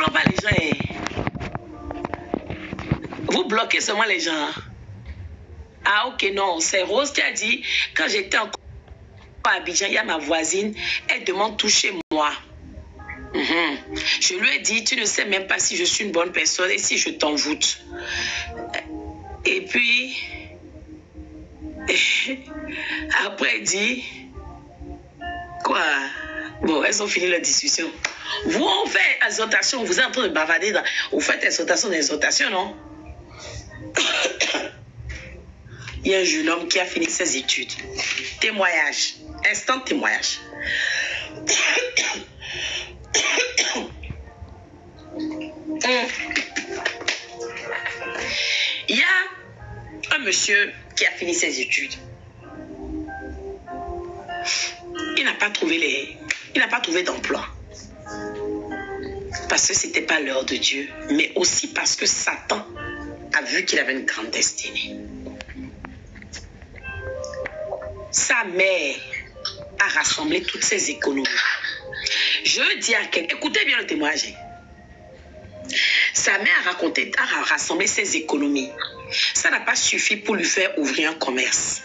bloque pas les gens. Vous bloquez seulement les gens. Ah, ok, non. C'est Rose qui a dit, quand j'étais encore à Abidjan, il y a ma voisine, elle demande tout chez moi. Je lui ai dit, tu ne sais même pas si je suis une bonne personne et si je t'envoûte. Et puis, après, elle dit, quoi? Bon, elles ont fini la discussion. Vous, on fait exhortation, vous êtes en train de bavarder, vous faites exhortation, non? Il y a un jeune homme qui a fini ses études. Témoignage. Instant témoignage. Il y a un monsieur qui a fini ses études. Il n'a pas trouvé d'emploi. Parce que ce n'était pas l'heure de Dieu, mais aussi parce que Satan a vu qu'il avait une grande destinée. Sa mère a rassemblé toutes ses économies. Je dis à quelqu'un, écoutez bien le témoignage. Sa mère a rassemblé ses économies. Ça n'a pas suffi pour lui faire ouvrir un commerce,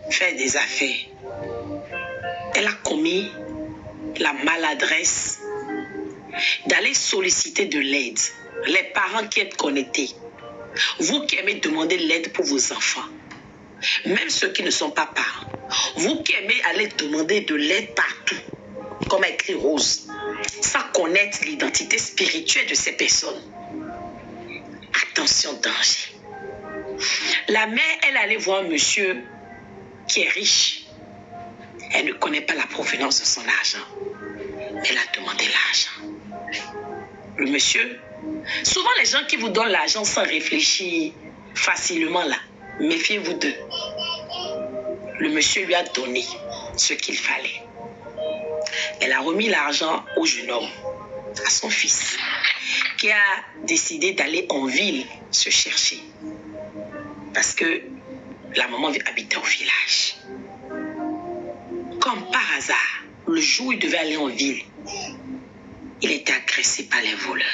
faire des affaires. Elle a commis la maladresse d'aller solliciter de l'aide. Les parents qui êtes connectés, vous qui aimez demander l'aide pour vos enfants, même ceux qui ne sont pas parents, vous qui aimez aller demander de l'aide partout, comme a écrit Rose, sans connaître l'identité spirituelle de ces personnes. Attention, danger. La mère, elle allait voir un monsieur qui est riche. Elle ne connaît pas la provenance de son argent. Elle a demandé l'argent. Le monsieur, souvent les gens qui vous donnent l'argent sans réfléchir facilement là, méfiez-vous d'eux. Le monsieur lui a donné ce qu'il fallait. Elle a remis l'argent au jeune homme, à son fils, qui a décidé d'aller en ville se chercher. Parce que la maman habitait au village. Comme par hasard, le jour où il devait aller en ville, il était agressé par les voleurs.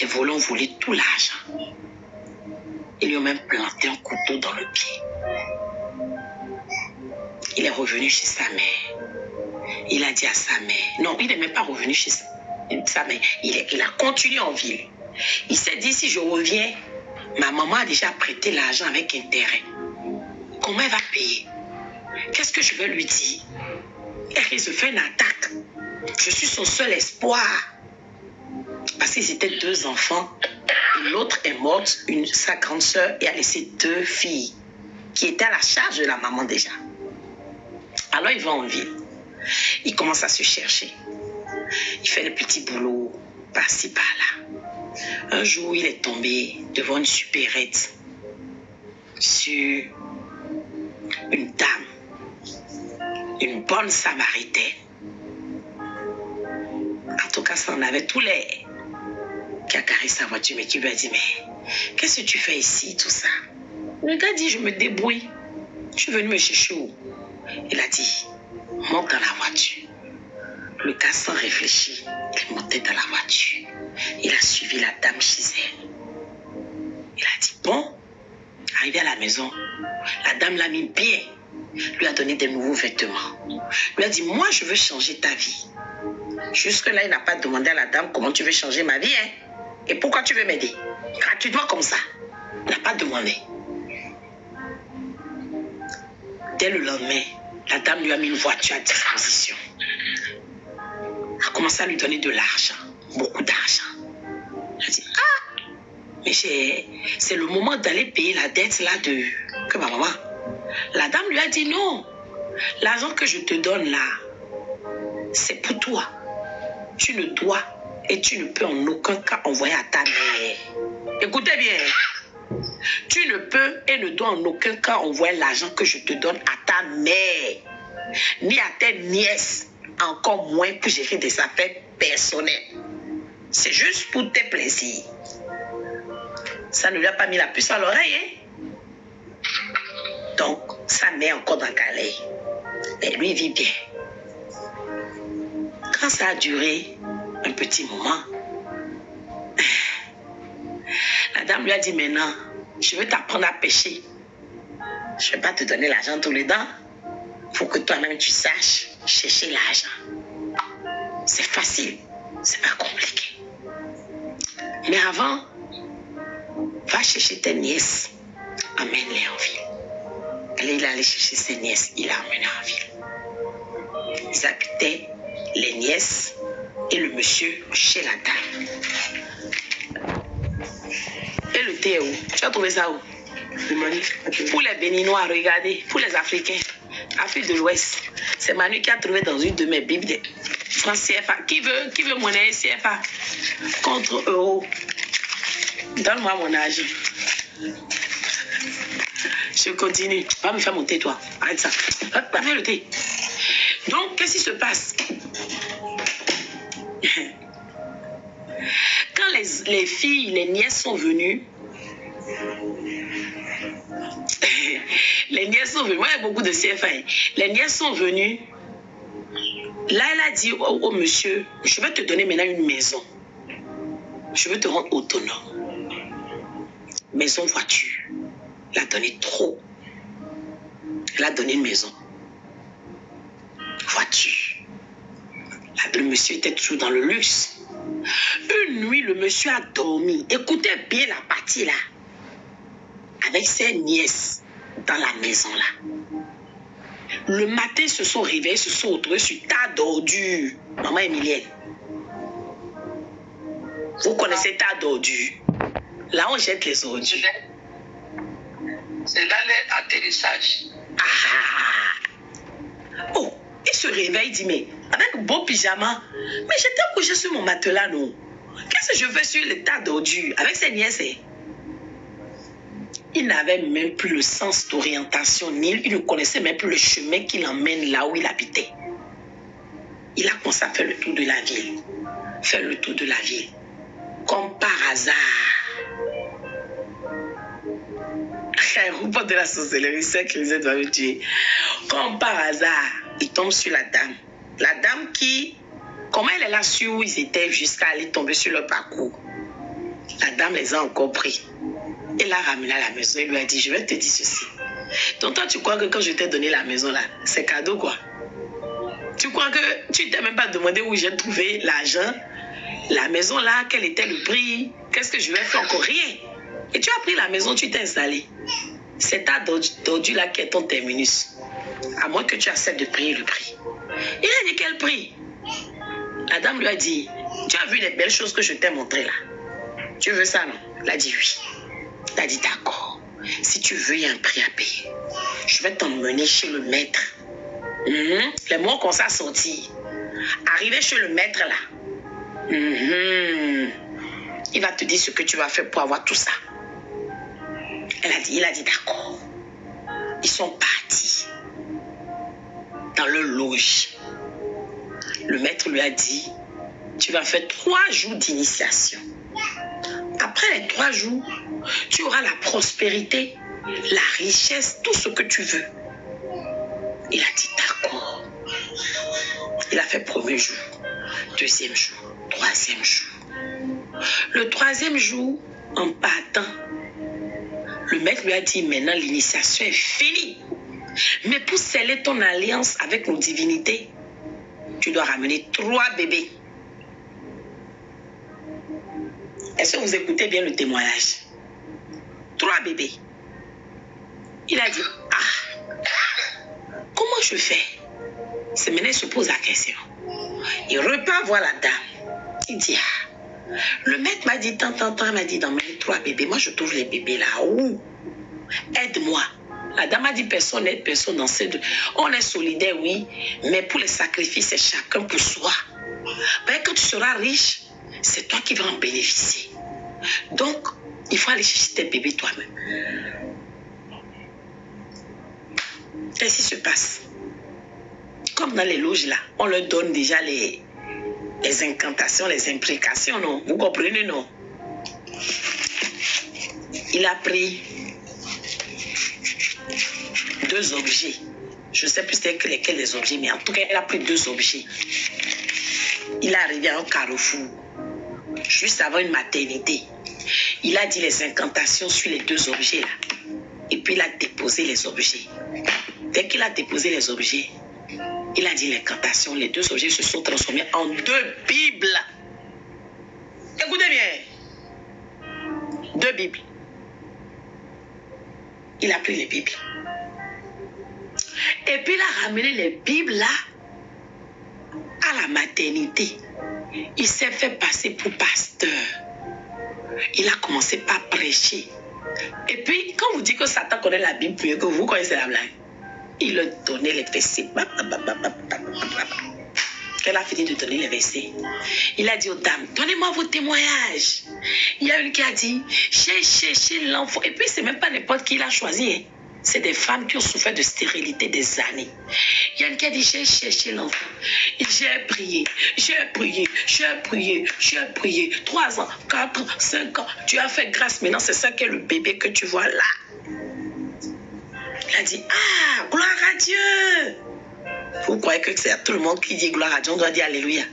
Les voleurs ont volé tout l'argent. Ils lui ont même planté un couteau dans le pied. Il est revenu chez sa mère. Il a dit à sa mère, non, il n'est même pas revenu chez sa mère. Il a continué en ville. Il s'est dit, si je reviens, ma maman a déjà prêté l'argent avec intérêt. Comment elle va payer? Qu'est-ce que je vais lui dire? Elle risque de faire une attaque. Je suis son seul espoir. Parce qu'ils étaient 2 enfants. Et l'autre est morte, sa grande sœur, et a laissé 2 filles qui étaient à la charge de la maman déjà. Alors il va en ville. Il commence à se chercher. Il fait des petits boulots par-ci, par-là. Un jour, il est tombé devant une supérette sur une dame, une bonne samaritaine. En tout cas, ça en avait tous les qui a garé sa voiture, mais qui lui a dit, mais qu'est-ce que tu fais ici, tout ça? Le gars dit, je me débrouille. Je suis venu me chercher où? Il a dit, monte dans la voiture. Le gars, sans réfléchir, il est monté dans la voiture. Il a suivi la dame chez elle. Il a dit, bon, arrivé à la maison, la dame l'a mis bien, lui a donné des nouveaux vêtements. Lui a dit, moi, je veux changer ta vie. Jusque-là, il n'a pas demandé à la dame comment tu veux changer ma vie, hein? Et pourquoi tu veux m'aider? Gratuitement comme ça. Il n'a pas demandé. Dès le lendemain, la dame lui a mis une voiture à disposition. Elle a commencé à lui donner de l'argent, beaucoup d'argent. Elle a dit, ah, mais c'est le moment d'aller payer la dette là que ma maman. La dame lui a dit, non, l'argent que je te donne là, c'est pour toi. Tu ne dois et tu ne peux en aucun cas envoyer à ta mère. Écoutez bien. Tu ne peux et ne dois en aucun cas envoyer l'argent que je te donne à ta mère, ni à tes nièces, encore moins pour gérer des affaires personnelles. C'est juste pour tes plaisirs. Ça ne lui a pas mis la puce à l'oreille, hein? Donc, sa mère encore dans la galère. Mais lui, il vit bien. Quand ça a duré, un petit moment. La dame lui a dit maintenant, je veux t'apprendre à pêcher. Je ne vais pas te donner l'argent tous les temps. Il faut que toi-même tu saches chercher l'argent. C'est facile, c'est pas compliqué. Mais avant, va chercher tes nièces, amène-les en ville. Allez, il allait chercher ses nièces, il l'a amené en ville. Ils habitaient, les nièces et le monsieur, chez la dame. Et le thé est où? Tu as trouvé ça où? Pour les Béninois, regardez, pour les Africains, Afrique de l'Ouest, c'est Manu qui a trouvé dans une de mes bibles des francs CFA. Qui veut monnaie CFA contre euro? Donne-moi mon argent. Je continue. Va me faire monter, toi. Arrête ça. Va faire le thé. Donc, qu'est-ce qui se passe? Quand les filles, les nièces sont venues, les nièces sont venues, moi il y a beaucoup de CFA, les nièces sont venues, là elle a dit au monsieur, je vais te donner maintenant une maison, je veux te rendre autonome, maison, voiture, elle a donné trop, elle a donné une maison, voiture, le monsieur était toujours dans le luxe. Une nuit, le monsieur a dormi, écoutez bien la partie là, avec ses nièces dans la maison là. Le matin, ils se sont réveillés, se sont retrouvés sur tas d'ordures. Maman Emilienne, vous connaissez tas d'ordures? Là, on jette les ordures. C'est là l'atterrissage. Ah! Oh, il se réveille, il dit, mais avec beau pyjama, mais j'étais couché sur mon matelas, non? Qu'est-ce que je fais sur le tas d'ordures avec ses nièces? Il n'avait même plus le sens d'orientation, ni il ne connaissait même plus le chemin qui l'emmène là où il habitait. Il a commencé à faire le tour de la ville. Faire le tour de la ville. Comme par hasard. Un pas de la sorcellerie, c'est que vous êtes dans le tuer. Comme par hasard, il tombe sur la dame. La dame qui, comment elle est là sur où ils étaient jusqu'à aller tomber sur le parcours. La dame les a encore pris. Elle l'a ramené à la maison et lui a dit, je vais te dire ceci. Donc toi, tu crois que quand je t'ai donné la maison là, c'est cadeau quoi? Tu crois que tu t'es même pas demandé où j'ai trouvé l'argent? La maison là, quel était le prix? Qu'est-ce que je vais faire? Encore rien. Et tu as pris la maison, tu t'es installé. C'est ta d'ordure là qui est ton terminus. À moins que tu acceptes de payer le prix. Il a dit quel prix? La dame lui a dit, tu as vu les belles choses que je t'ai montrées là? Tu veux ça non? Elle a dit oui. Elle a dit d'accord. Si tu veux, il y a un prix à payer. Je vais t'emmener chez le maître. Les mots qu'on s'est sortis. Arrivé chez le maître là. Il va te dire ce que tu vas faire pour avoir tout ça. Il a dit d'accord. Ils sont partis dans le loge. Le maître lui a dit, tu vas faire 3 jours d'initiation. Après les 3 jours, tu auras la prospérité, la richesse, tout ce que tu veux. Il a dit d'accord. Il a fait premier jour, deuxième jour, troisième jour. Le 3e jour, en partant, le maître lui a dit, maintenant l'initiation est finie. Mais pour sceller ton alliance avec nos divinités, tu dois ramener 3 bébés. Est-ce que vous écoutez bien le témoignage? 3 bébés. Il a dit, comment je fais? C'est maintenant il se pose la question. Il repart voir la dame. Il dit, le maître m'a dit, tant, il m'a dit d'emmener 3 bébés. Moi, je trouve les bébés là. Où? Aide-moi. La dame a dit, personne n'aide personne dans ces deux. On est solidaires, oui, mais pour les sacrifices, c'est chacun pour soi. Ben, quand tu seras riche, c'est toi qui vas en bénéficier. Donc, il faut aller chercher tes bébés toi-même. Qu'est-ce qui se passe? Comme dans les loges là, on leur donne déjà les incantations, les implications, non? Vous comprenez, non? Il a pris 2 objets. Je ne sais plus lesquels les objets, mais en tout cas, il a pris 2 objets. il est arrivé à un carrefour, juste avant une maternité. Il a dit les incantations sur les deux objets là. Et puis il a déposé les objets. Dès qu'il a déposé les objets, il a dit l'incantation. Les deux objets se sont transformés en 2 Bibles. Écoutez bien. 2 Bibles. Il a pris les Bibles. Et puis il a ramené les Bibles là à la maternité. Il s'est fait passer pour pasteur. Il a commencé par prêcher. Et puis, quand vous dites que Satan connaît la Bible mieux que vous connaissez la blague, il a donné les versets. Elle a fini de donner les versets. Il a dit aux dames, donnez-moi vos témoignages. Il y a une qui a dit, j'ai cherché l'enfant. Et puis, c'est même pas n'importe qui l'a choisi. Hein. C'est des femmes qui ont souffert de stérilité des années. Il y a une qui a dit, j'ai cherché l'enfant. J'ai prié, j'ai prié, j'ai prié, j'ai prié. 3 ans, 4 ans, 5 ans. Tu as fait grâce. Maintenant, c'est ça qui est le bébé que tu vois là. Il a dit, ah, gloire à Dieu. Vous croyez que c'est à tout le monde qui dit gloire à Dieu, on doit dire alléluia.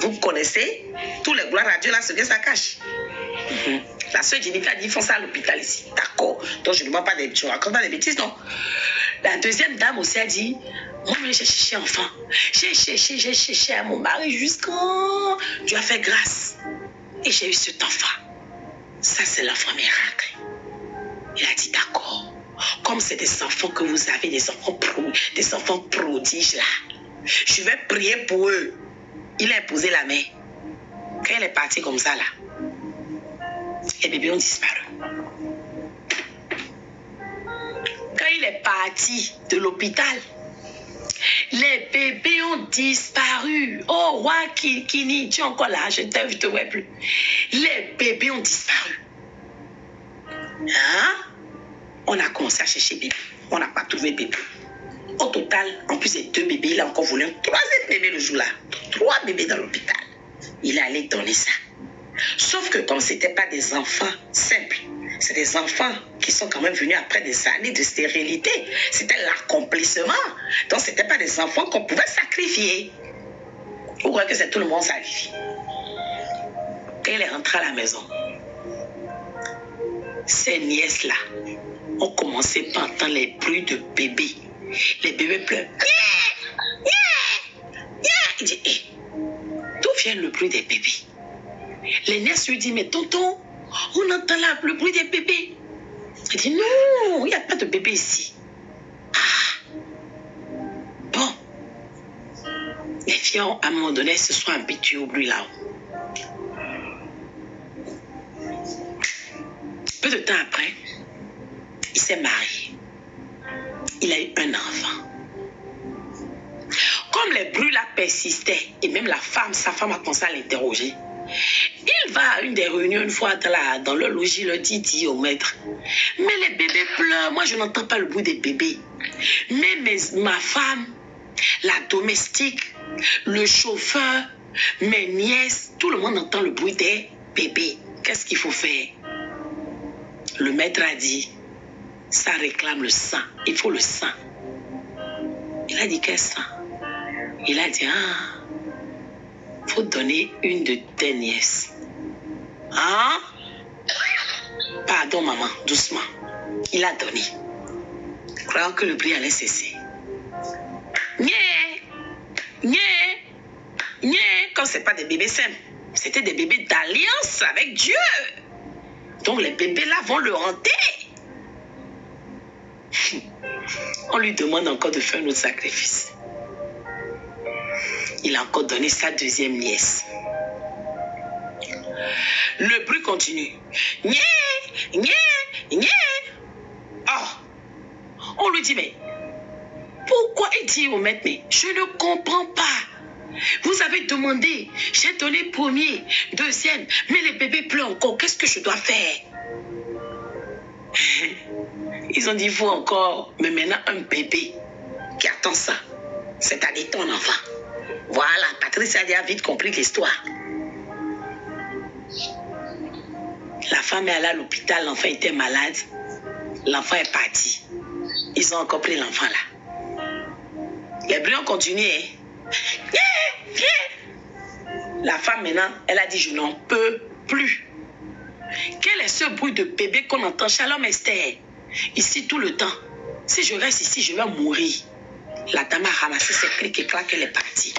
Vous connaissez tous les gloires à Dieu là, ce que ça cache. La soeur Jennifer a dit, ils font ça à l'hôpital ici. D'accord. Donc je ne vois pas des bêtises, je raconte pas des bêtises, non. La deuxième dame aussi a dit, moi j'ai cherché enfant. J'ai cherché à mon mari jusqu'à Dieu a fait grâce. Et j'ai eu cet enfant. Ça c'est l'enfant miracle. Il a dit d'accord. Comme c'est des enfants que vous avez, des enfants prodiges là, je vais prier pour eux. Il a imposé la main. Quand il est parti comme ça là, les bébés ont disparu. Quand il est parti de l'hôpital, les bébés ont disparu. Oh, roi Kini, tu es encore là, je ne te vois plus. Les bébés ont disparu. Hein? On a commencé à chercher bébé. On n'a pas trouvé bébé. Au total, en plus des 2 bébés, il a encore voulu un 3e bébé le jour-là. 3 bébés dans l'hôpital. Il est allé donner ça. Sauf que comme ce n'était pas des enfants simples, c'est des enfants qui sont quand même venus après des années de stérilité. C'était l'accomplissement. Donc ce n'était pas des enfants qu'on pouvait sacrifier. Vous croyez que c'est tout le monde sacrifié? Quand il est rentré à la maison, ces nièces-là ont commencé par entendre les bruits de bébés. Les bébés pleurent. Il dit, hey, d'où vient le bruit des bébés? Les nièces lui disent, mais tonton, on entend là le bruit des bébés. Il dit, non, il n'y a pas de bébé ici. Ah, bon. Les filles, à un moment donné, se sont habituées au bruit là-haut. Peu de temps après, il s'est marié. Il a eu un enfant. Comme les bruits là persistaient, et même sa femme a commencé à l'interroger, il va à une des réunions une fois dans le logis, il dit au maître, mais les bébés pleurent, moi je n'entends pas le bruit des bébés. Mais ma femme, la domestique, le chauffeur, mes nièces, tout le monde entend le bruit des bébés. Qu'est-ce qu'il faut faire? Le maître a dit, ça réclame le sang, il faut le sang. Il a dit, quel sang? Il a dit, ah, il faut donner une de tes nièces. Hein? Pardon maman, doucement. Il a donné, croyant que le bruit allait cesser. Comme ce n'est pas des bébés simples, c'était des bébés d'alliance avec Dieu. Donc les bébés là vont le hanter. On lui demande encore de faire un autre sacrifice. Il a encore donné sa 2e nièce. Le bruit continue. Oh, on lui dit, mais pourquoi? Il dit au maître, mais je ne comprends pas. Vous avez demandé, j'ai donné 1er, 2e, mais les bébés pleurent encore. Qu'est-ce que je dois faire? Ils ont dit, il faut encore, mais maintenant un bébé qui attend ça, c'est-à-dire ton enfant. Voilà, Patricia a vite compris l'histoire. La femme est allée à l'hôpital, l'enfant était malade, l'enfant est parti. Ils ont encore pris l'enfant là. Les bruits ont continué. La femme maintenant, elle a dit, je n'en peux plus. Quel est ce bruit de bébé qu'on entend? Shalom Esther. Ici tout le temps. Si je reste ici, je vais mourir. La dame a ramassé ses clics et claques, elle est partie.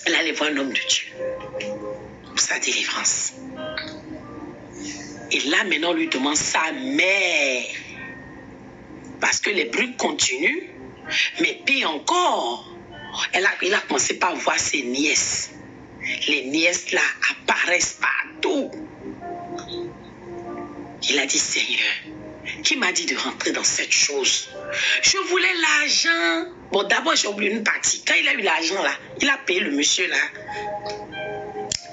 Elle allait voir un homme de Dieu pour sa délivrance. Et là, maintenant, on lui demande sa mère. Parce que les bruits continuent. Mais pire encore, il a commencé par voir ses nièces. Les nièces là apparaissent partout. Il a dit, Seigneur, qui m'a dit de rentrer dans cette chose? Je voulais l'argent. Bon, d'abord, j'ai oublié une partie. Quand il a eu l'argent là, il a payé le monsieur là,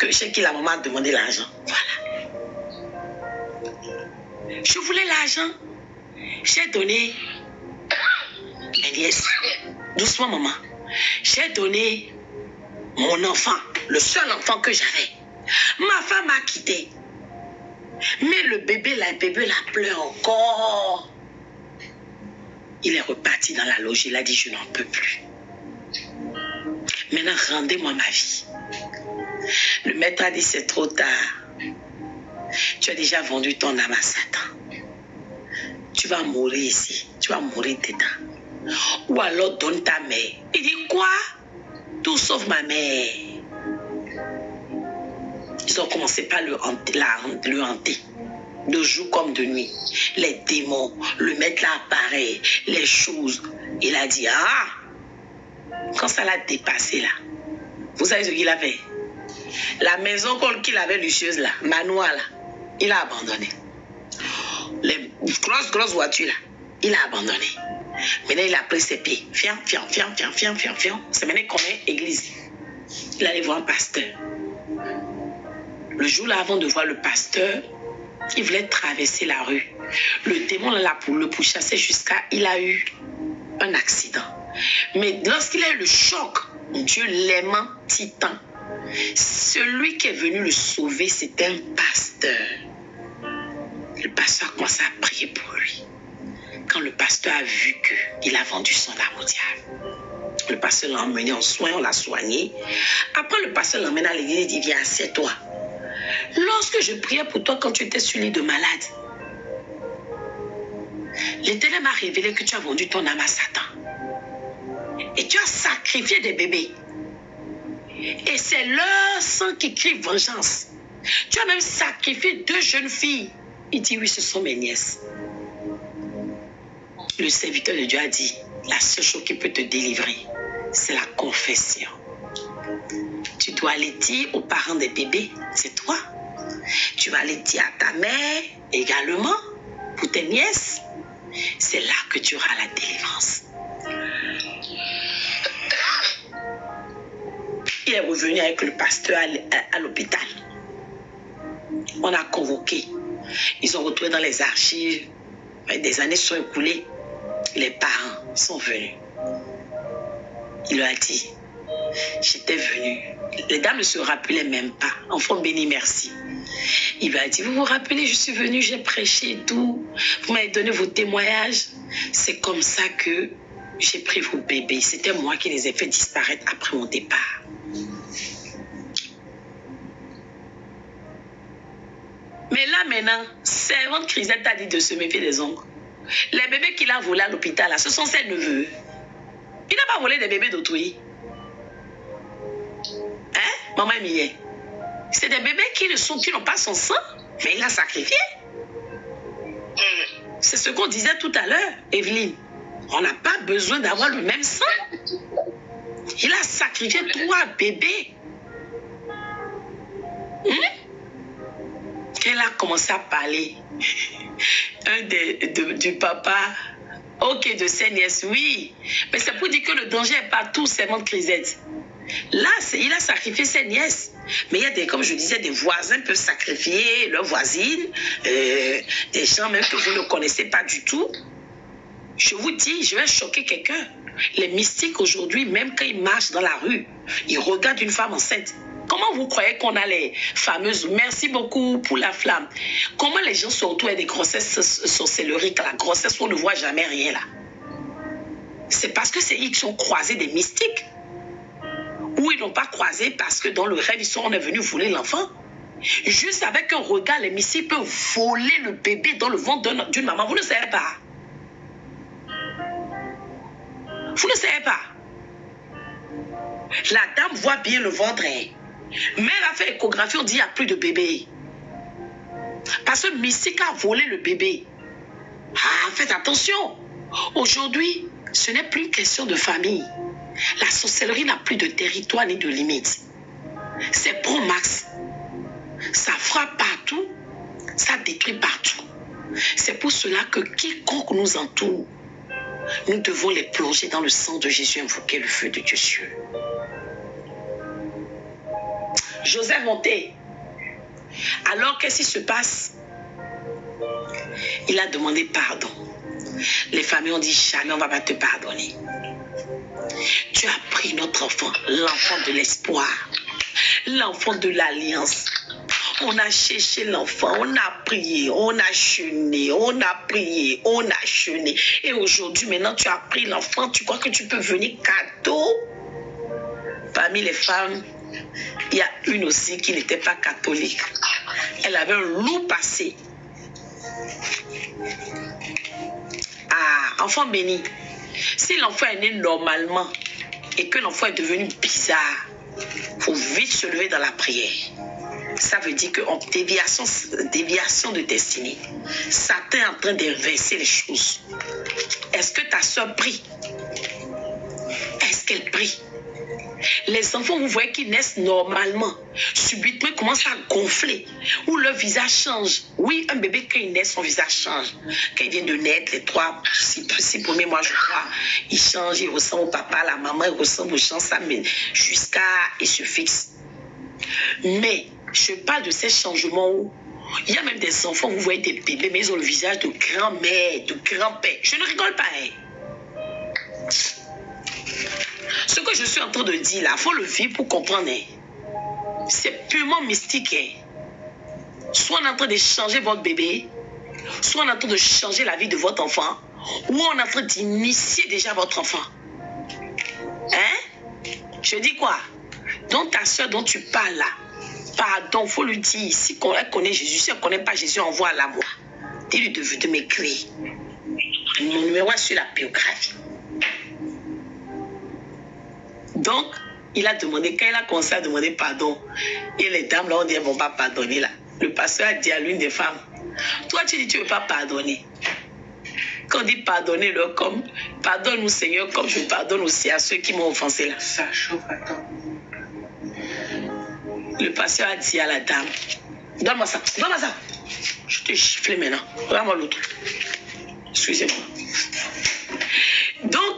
chez qui la maman a demandé l'argent. Voilà. Je voulais l'argent. J'ai donné mes nièces. Doucement, maman. J'ai donné mon enfant, le seul enfant que j'avais. Ma femme m'a quitté. Mais le bébé là pleure encore. Il est reparti dans la loge. Il a dit, je n'en peux plus. Maintenant, rendez-moi ma vie. Le maître a dit, c'est trop tard. Tu as déjà vendu ton âme à Satan. Tu vas mourir ici. Tu vas mourir dedans. Ou alors donne ta mère. Il dit, quoi? Tout sauf ma mère. Ils ont commencé par le hanter. De jour comme de nuit. Les démons, le maître là apparaît, les choses. Il a dit, ah, quand ça l'a dépassé là, vous savez ce qu'il a fait? La maison qu'il avait luxueuse là, manoir là, il a abandonné. Les grosses voitures là, il a abandonné. Maintenant il a pris ses pieds. Fiam. C'est maintenant qu'on est église. Il allait voir un pasteur. Le jour là, avant de voir le pasteur, il voulait traverser la rue. Le démon là pour le pourchasser jusqu'à... Il a eu un accident. Mais lorsqu'il a eu le choc, Dieu l'aimant titan, celui qui est venu le sauver, c'était un pasteur. Le pasteur a commencé à prier pour lui. Quand le pasteur a vu qu'il a vendu son âme au diable, le pasteur l'a emmené en soins, on l'a soigné. Après, le pasteur l'emmène à l'église et dit, viens, assieds-toi. Lorsque je priais pour toi quand tu étais sur lit de malade, l'Éternel m'a révélé que tu as vendu ton âme à Satan. Et tu as sacrifié des bébés. Et c'est leur sang qui crie vengeance. Tu as même sacrifié 2 jeunes filles. Il dit, oui, ce sont mes nièces. Le serviteur de Dieu a dit, la seule chose qui peut te délivrer, c'est la confession. Tu dois aller dire aux parents des bébés, c'est toi. Tu vas aller dire à ta mère également, pour tes nièces. C'est là que tu auras la délivrance. Il est revenu avec le pasteur à l'hôpital. On a convoqué. Ils ont retrouvé dans les archives. Des années sont écoulées. Les parents sont venus. Il leur a dit, j'étais venu. Les dames ne se rappelaient même pas. Enfant béni, merci. Il lui a dit, vous vous rappelez, je suis venu, j'ai prêché et tout. Vous m'avez donné vos témoignages. C'est comme ça que j'ai pris vos bébés. C'était moi qui les ai fait disparaître après mon départ. Mais là maintenant, servante Crisette a dit de se méfier des ongles. Les bébés qu'il a volés à l'hôpital, là, ce sont ses neveux. Il n'a pas volé des bébés d'autrui. Hein, maman Millet? C'est des bébés qui n'ont pas son sang, mais il a sacrifié. C'est ce qu'on disait tout à l'heure, Evelyne. On n'a pas besoin d'avoir le même sang. Il a sacrifié 3 bébés. Elle a commencé à parler. Du papa, ok, de ses nièces, oui. Mais c'est pour dire que le danger est partout, c'est mon Crisette. Là, il a sacrifié ses nièces. Mais il y a comme je disais, des voisins peuvent sacrifier leurs voisines, des gens même que vous ne connaissez pas du tout. Je vous dis, je vais choquer quelqu'un. Les mystiques aujourd'hui, même quand ils marchent dans la rue, ils regardent une femme enceinte. Comment vous croyez qu'on a les fameuses... Merci beaucoup pour la flamme. Comment les gens se retrouvent avec des grossesses sorcelleries, la grossesse, on ne voit jamais rien là. C'est parce que c'est ils qui ont croisé des mystiques. Ou ils n'ont pas croisé parce que dans le rêve, on est venu voler l'enfant. Juste avec un regard, les missiles peuvent voler le bébé dans le ventre d'une maman. Vous ne savez pas. Vous ne savez pas. La dame voit bien le ventre. Mais elle a fait échographie, on dit qu'il n'y a plus de bébé. Parce que mystique a volé le bébé. Ah, faites attention. Aujourd'hui, ce n'est plus une question de famille. La sorcellerie n'a plus de territoire ni de limite. C'est pro max. Ça frappe partout. Ça détruit partout. C'est pour cela que quiconque nous entoure, nous devons les plonger dans le sang de Jésus, invoquer le feu de Dieu sûr. Joseph monté. Alors, qu'est-ce qui se passe? Il a demandé pardon. Les familles ont dit, jamais on ne va pas te pardonner. Tu as pris notre enfant, l'enfant de l'espoir, l'enfant de l'alliance. On a cherché l'enfant, on a prié, on a jeûné, on a prié, on a jeûné. Et aujourd'hui, maintenant, tu as pris l'enfant, tu crois que tu peux venir cadeau? Parmi les femmes, il y a une aussi qui n'était pas catholique. Elle avait un lourd passé. Ah, enfant béni. Si l'enfant est né normalement et que l'enfant est devenu bizarre, il faut vite se lever dans la prière. Ça veut dire qu'en déviation de destinée, Satan est en train d'inverser les choses. Est-ce que ta soeur prie? Est-ce qu'elle prie? Les enfants, vous voyez qu'ils naissent normalement. Subitement, ils commencent à gonfler. Ou leur visage change. Oui, un bébé, quand il naît, son visage change. Quand il vient de naître, les 6 premiers mois, je crois, il change, il ressemble au papa, à la maman, il ressemble au chant, ça, mais jusqu'à il se fixe. Mais je parle de ces changements où il y a même des enfants, vous voyez des bébés, mais ils ont le visage de grand-mère, de grand-père. Je ne rigole pas, hein. Ce que je suis en train de dire là, il faut le vivre pour comprendre. Hein. C'est purement mystique. Hein. Soit on est en train de changer votre bébé, soit on est en train de changer la vie de votre enfant, ou on est en train d'initier déjà votre enfant. Hein? Je dis quoi? Donc ta soeur dont tu parles là, pardon, il faut lui dire, si elle connaît Jésus, si elle ne connaît pas Jésus, envoie-la moi. Dis-lui de m'écrire. Mon numéro est sur la biographie. Donc, il a demandé, quand il a commencé à demander pardon, et les dames là ont dit, elles ne vont pas pardonner là. Le pasteur a dit à l'une des femmes, toi tu dis, tu ne veux pas pardonner. Quand on dit pardonnez-le comme, pardonne-nous Seigneur, comme je pardonne aussi à ceux qui m'ont offensé là. Ça chauffe, attends. Le pasteur a dit à la dame, donne-moi ça, donne-moi ça. Je te gifle maintenant, regarde-moi l'autre. Excusez-moi. Donc,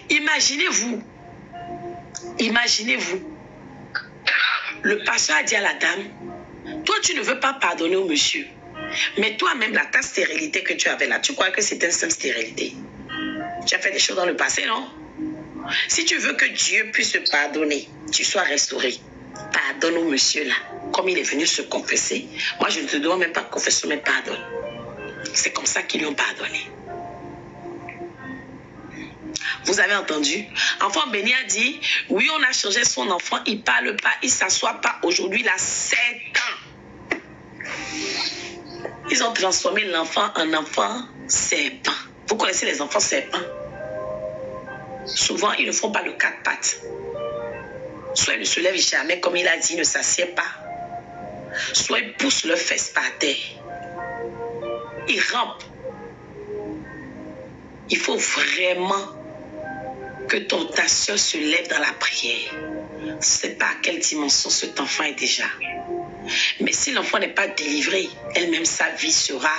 imaginez-vous, le pasteur a dit à la dame, toi tu ne veux pas pardonner au monsieur, mais toi-même là, ta stérilité que tu avais là, tu crois que c'était une simple stérilité? Tu as fait des choses dans le passé, non? Si tu veux que Dieu puisse te pardonner, tu sois restauré, pardonne au monsieur là, comme il est venu se confesser. Moi je ne te demande même pas de confession, mais pardonne. C'est comme ça qu'ils lui ont pardonné. Vous avez entendu? Enfant béni a dit, oui, on a changé son enfant, il ne parle pas, il ne s'assoit pas. Aujourd'hui, il a 7 ans. Ils ont transformé l'enfant en enfant serpent. Vous connaissez les enfants serpents? Souvent, ils ne font pas le 4 pattes. Soit ils ne se lèvent jamais, comme il a dit, il ne s'assied pas. Soit ils poussent leurs fesses par terre. Ils rampent. Il faut vraiment que ta soeur se lève dans la prière. Je ne sais pas à quelle dimension cet enfant est déjà. Mais si l'enfant n'est pas délivré, elle-même, sa vie sera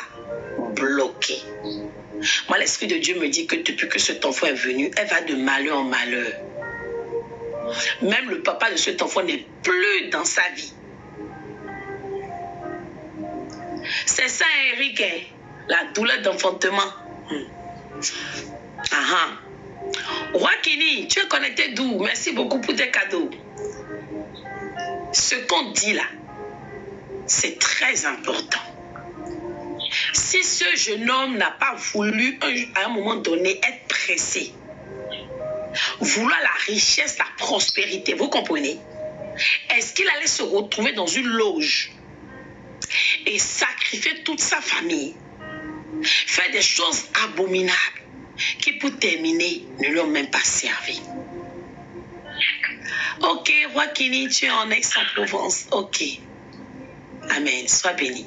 bloquée. Moi, l'Esprit de Dieu me dit que depuis que cet enfant est venu, elle va de malheur en malheur. Même le papa de cet enfant n'est plus dans sa vie. C'est ça, Eric, hein? La douleur d'enfantement. Roi Kini, tu es connecté d'où? Merci beaucoup pour tes cadeaux. Ce qu'on dit là, c'est très important. Si ce jeune homme n'a pas voulu à un moment donné être pressé, vouloir la richesse, la prospérité, vous comprenez? Est-ce qu'il allait se retrouver dans une loge et sacrifier toute sa famille, faire des choses abominables qui, pour terminer, ne lui ont même pas servi? Ok, Roi Kini, tu es en Aix-en-Provence. Ok. Amen. Sois béni.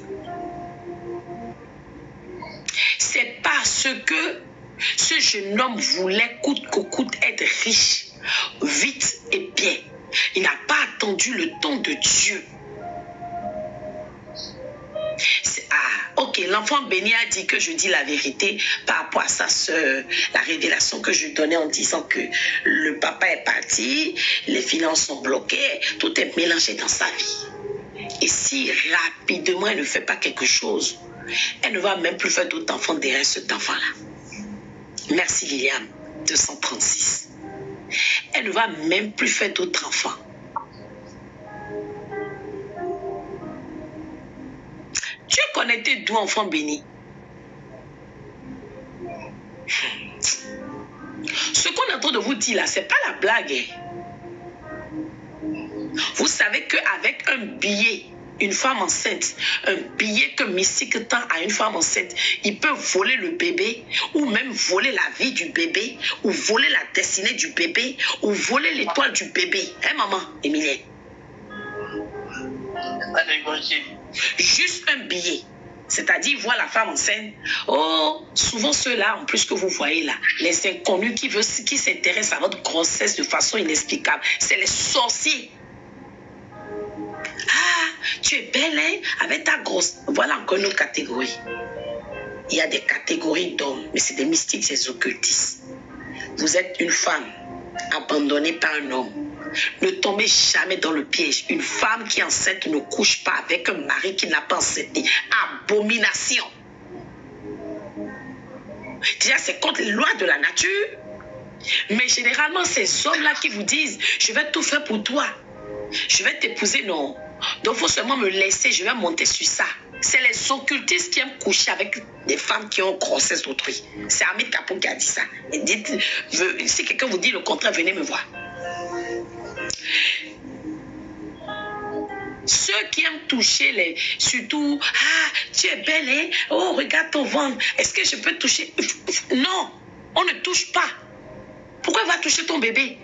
C'est parce que ce jeune homme voulait coûte que coûte être riche, vite et bien. Il n'a pas attendu le temps de Dieu. Ok, l'enfant béni a dit que je dis la vérité par rapport à sa soeur, la révélation que je donnais en disant que le papa est parti, les finances sont bloquées, tout est mélangé dans sa vie. Et si rapidement elle ne fait pas quelque chose, elle ne va même plus faire d'autres enfants derrière cet enfant-là. Merci Liliane, 236. Elle ne va même plus faire d'autres enfants. Tu es connecté d'où, enfant béni? Ce qu'on est en train de vous dire là, ce n'est pas la blague. Vous savez qu'avec un billet, une femme enceinte, un billet que Mystique tend à une femme enceinte, il peut voler le bébé, ou même voler la vie du bébé, ou voler la destinée du bébé, ou voler l'étoile du bébé. Hein, maman, Emilie? Juste un billet. C'est-à-dire, il voit la femme enceinte. Oh, souvent ceux-là, en plus que vous voyez là, les inconnus qui s'intéressent à votre grossesse de façon inexplicable, c'est les sorciers. Ah, tu es belle, hein, avec ta grosse. Voilà encore une autre catégorie. Il y a des catégories d'hommes, mais c'est des mystiques, des occultistes. Vous êtes une femme abandonnée par un homme. Ne tombez jamais dans le piège. Une femme qui est enceinte ne couche pas avec un mari qui n'a pas enceinté. Abomination. Déjà, c'est contre les lois de la nature. Mais généralement, ces hommes-là qui vous disent « Je vais tout faire pour toi. Je vais t'épouser. » Non. Donc, il faut seulement me laisser. Je vais monter sur ça. C'est les occultistes qui aiment coucher avec des femmes qui ont grossesse d'autrui. C'est Hamid Kapou qui a dit ça. Et dites, si quelqu'un vous dit le contraire, venez me voir. Ceux qui aiment toucher surtout, ah, tu es belle, hein? Oh, regarde ton ventre. Est-ce que je peux toucher? Non, on ne touche pas. Pourquoi il va toucher ton bébé?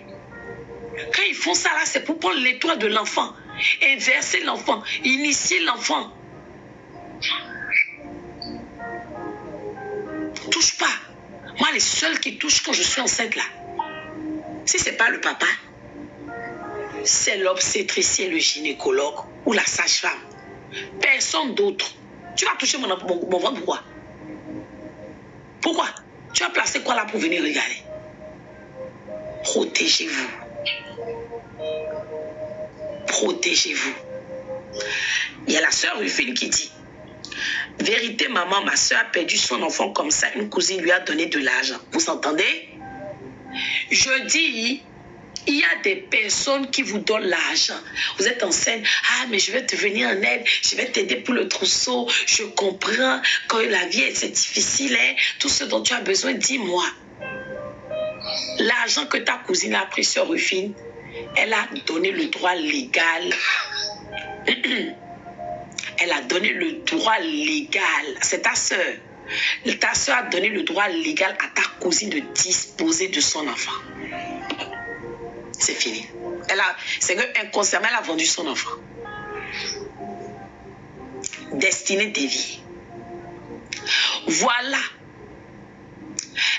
Quand ils font ça là, c'est pour prendre l'étoile de l'enfant, inverser l'enfant, initier l'enfant. Touche pas. Moi, les seuls qui touchent quand je suis enceinte là, si c'est pas le papa, c'est l'obstétricien, le gynécologue ou la sage-femme. Personne d'autre. Tu vas toucher mon ventre, pourquoi? Pourquoi? Tu as placé quoi là pour venir regarder? Protégez-vous. Protégez-vous. Il y a la sœur Rufine qui dit: vérité maman, ma soeur a perdu son enfant comme ça, une cousine lui a donné de l'argent. Vous entendez? Je dis, il y a des personnes qui vous donnent l'argent. Vous êtes enceinte. Ah, mais je vais te venir en aide. Je vais t'aider pour le trousseau. Je comprends. Quand la vie c'est difficile, hein, tout ce dont tu as besoin, dis-moi. L'argent que ta cousine a pris sur Rufine, elle a donné le droit légal. Elle a donné le droit légal. C'est ta soeur. Ta soeur a donné le droit légal à ta cousine de disposer de son enfant. C'est fini. C'est qu'inconsciemment, elle a vendu son enfant. Destinée déviée. Voilà.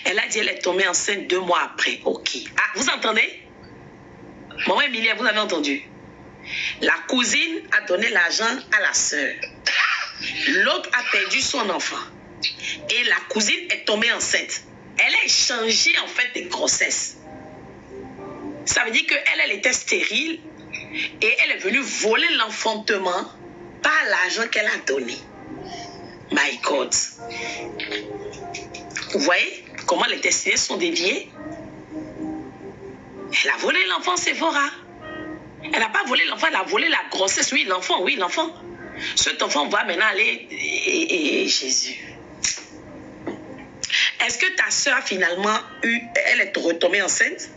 Elle a dit qu'elle est tombée enceinte 2 mois après. Ok. Ah, vous entendez? Maman Emilia, vous avez entendu? La cousine a donné l'argent à la sœur. L'autre a perdu son enfant. Et la cousine est tombée enceinte. Elle a échangé en fait des grossesses. Ça veut dire qu'elle était stérile et elle est venue voler l'enfantement par l'argent qu'elle a donné. My God. Vous voyez comment les destinées sont déviées? Elle a volé l'enfant Sephora. Elle n'a pas volé l'enfant, elle a volé la grossesse. Oui, l'enfant, oui, l'enfant. Cet enfant va maintenant aller... Jésus. Est-ce que ta soeur a finalement elle est retombée enceinte?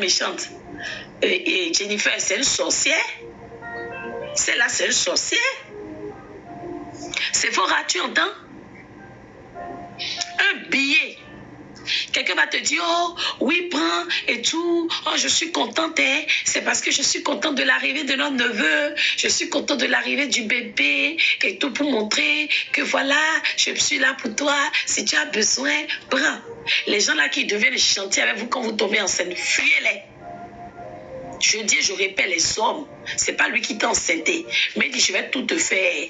méchante. Et Jennifer, c'est une sorcière. Celle-là, c'est une sorcière. Sephora, tu entends? Un billet. Quelqu'un va te dire, oh, oui, prends et tout. Oh, je suis contente, hein. C'est parce que je suis contente de l'arrivée de notre neveu. Je suis contente de l'arrivée du bébé et tout pour montrer que voilà, je suis là pour toi. Si tu as besoin, prends. Les gens là qui deviennent chanter avec vous quand vous tombez enceinte, fuyez-les. Je dis, je répète, les hommes, c'est pas lui qui t'a enceinté. Mais il dit, je vais tout te faire.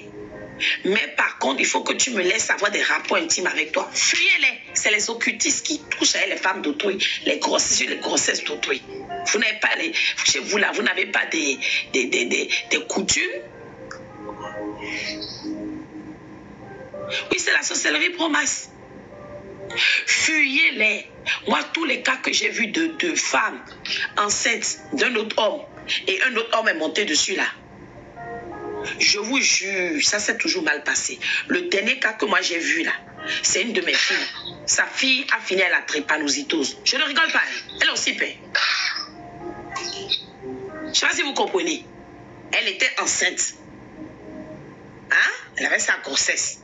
Mais par contre, il faut que tu me laisses avoir des rapports intimes avec toi. Fuyez-les. C'est les occultistes qui touchent avec les femmes d'autrui, les grossesses d'autrui. Vous n'avez pas chez vous là, vous n'avez pas des coutumes. Oui, c'est la sorcellerie promasse. Fuyez-les. Moi, tous les cas que j'ai vus de femmes enceintes d'un autre homme et un autre homme est monté dessus là. Je vous jure, ça s'est toujours mal passé. Le dernier cas que moi j'ai vu là, c'est une de mes filles. Sa fille a fini à la drépanocytose. Je ne rigole pas, elle aussi paie. Je ne sais pas si vous comprenez. Elle était enceinte. Hein? Elle avait sa grossesse.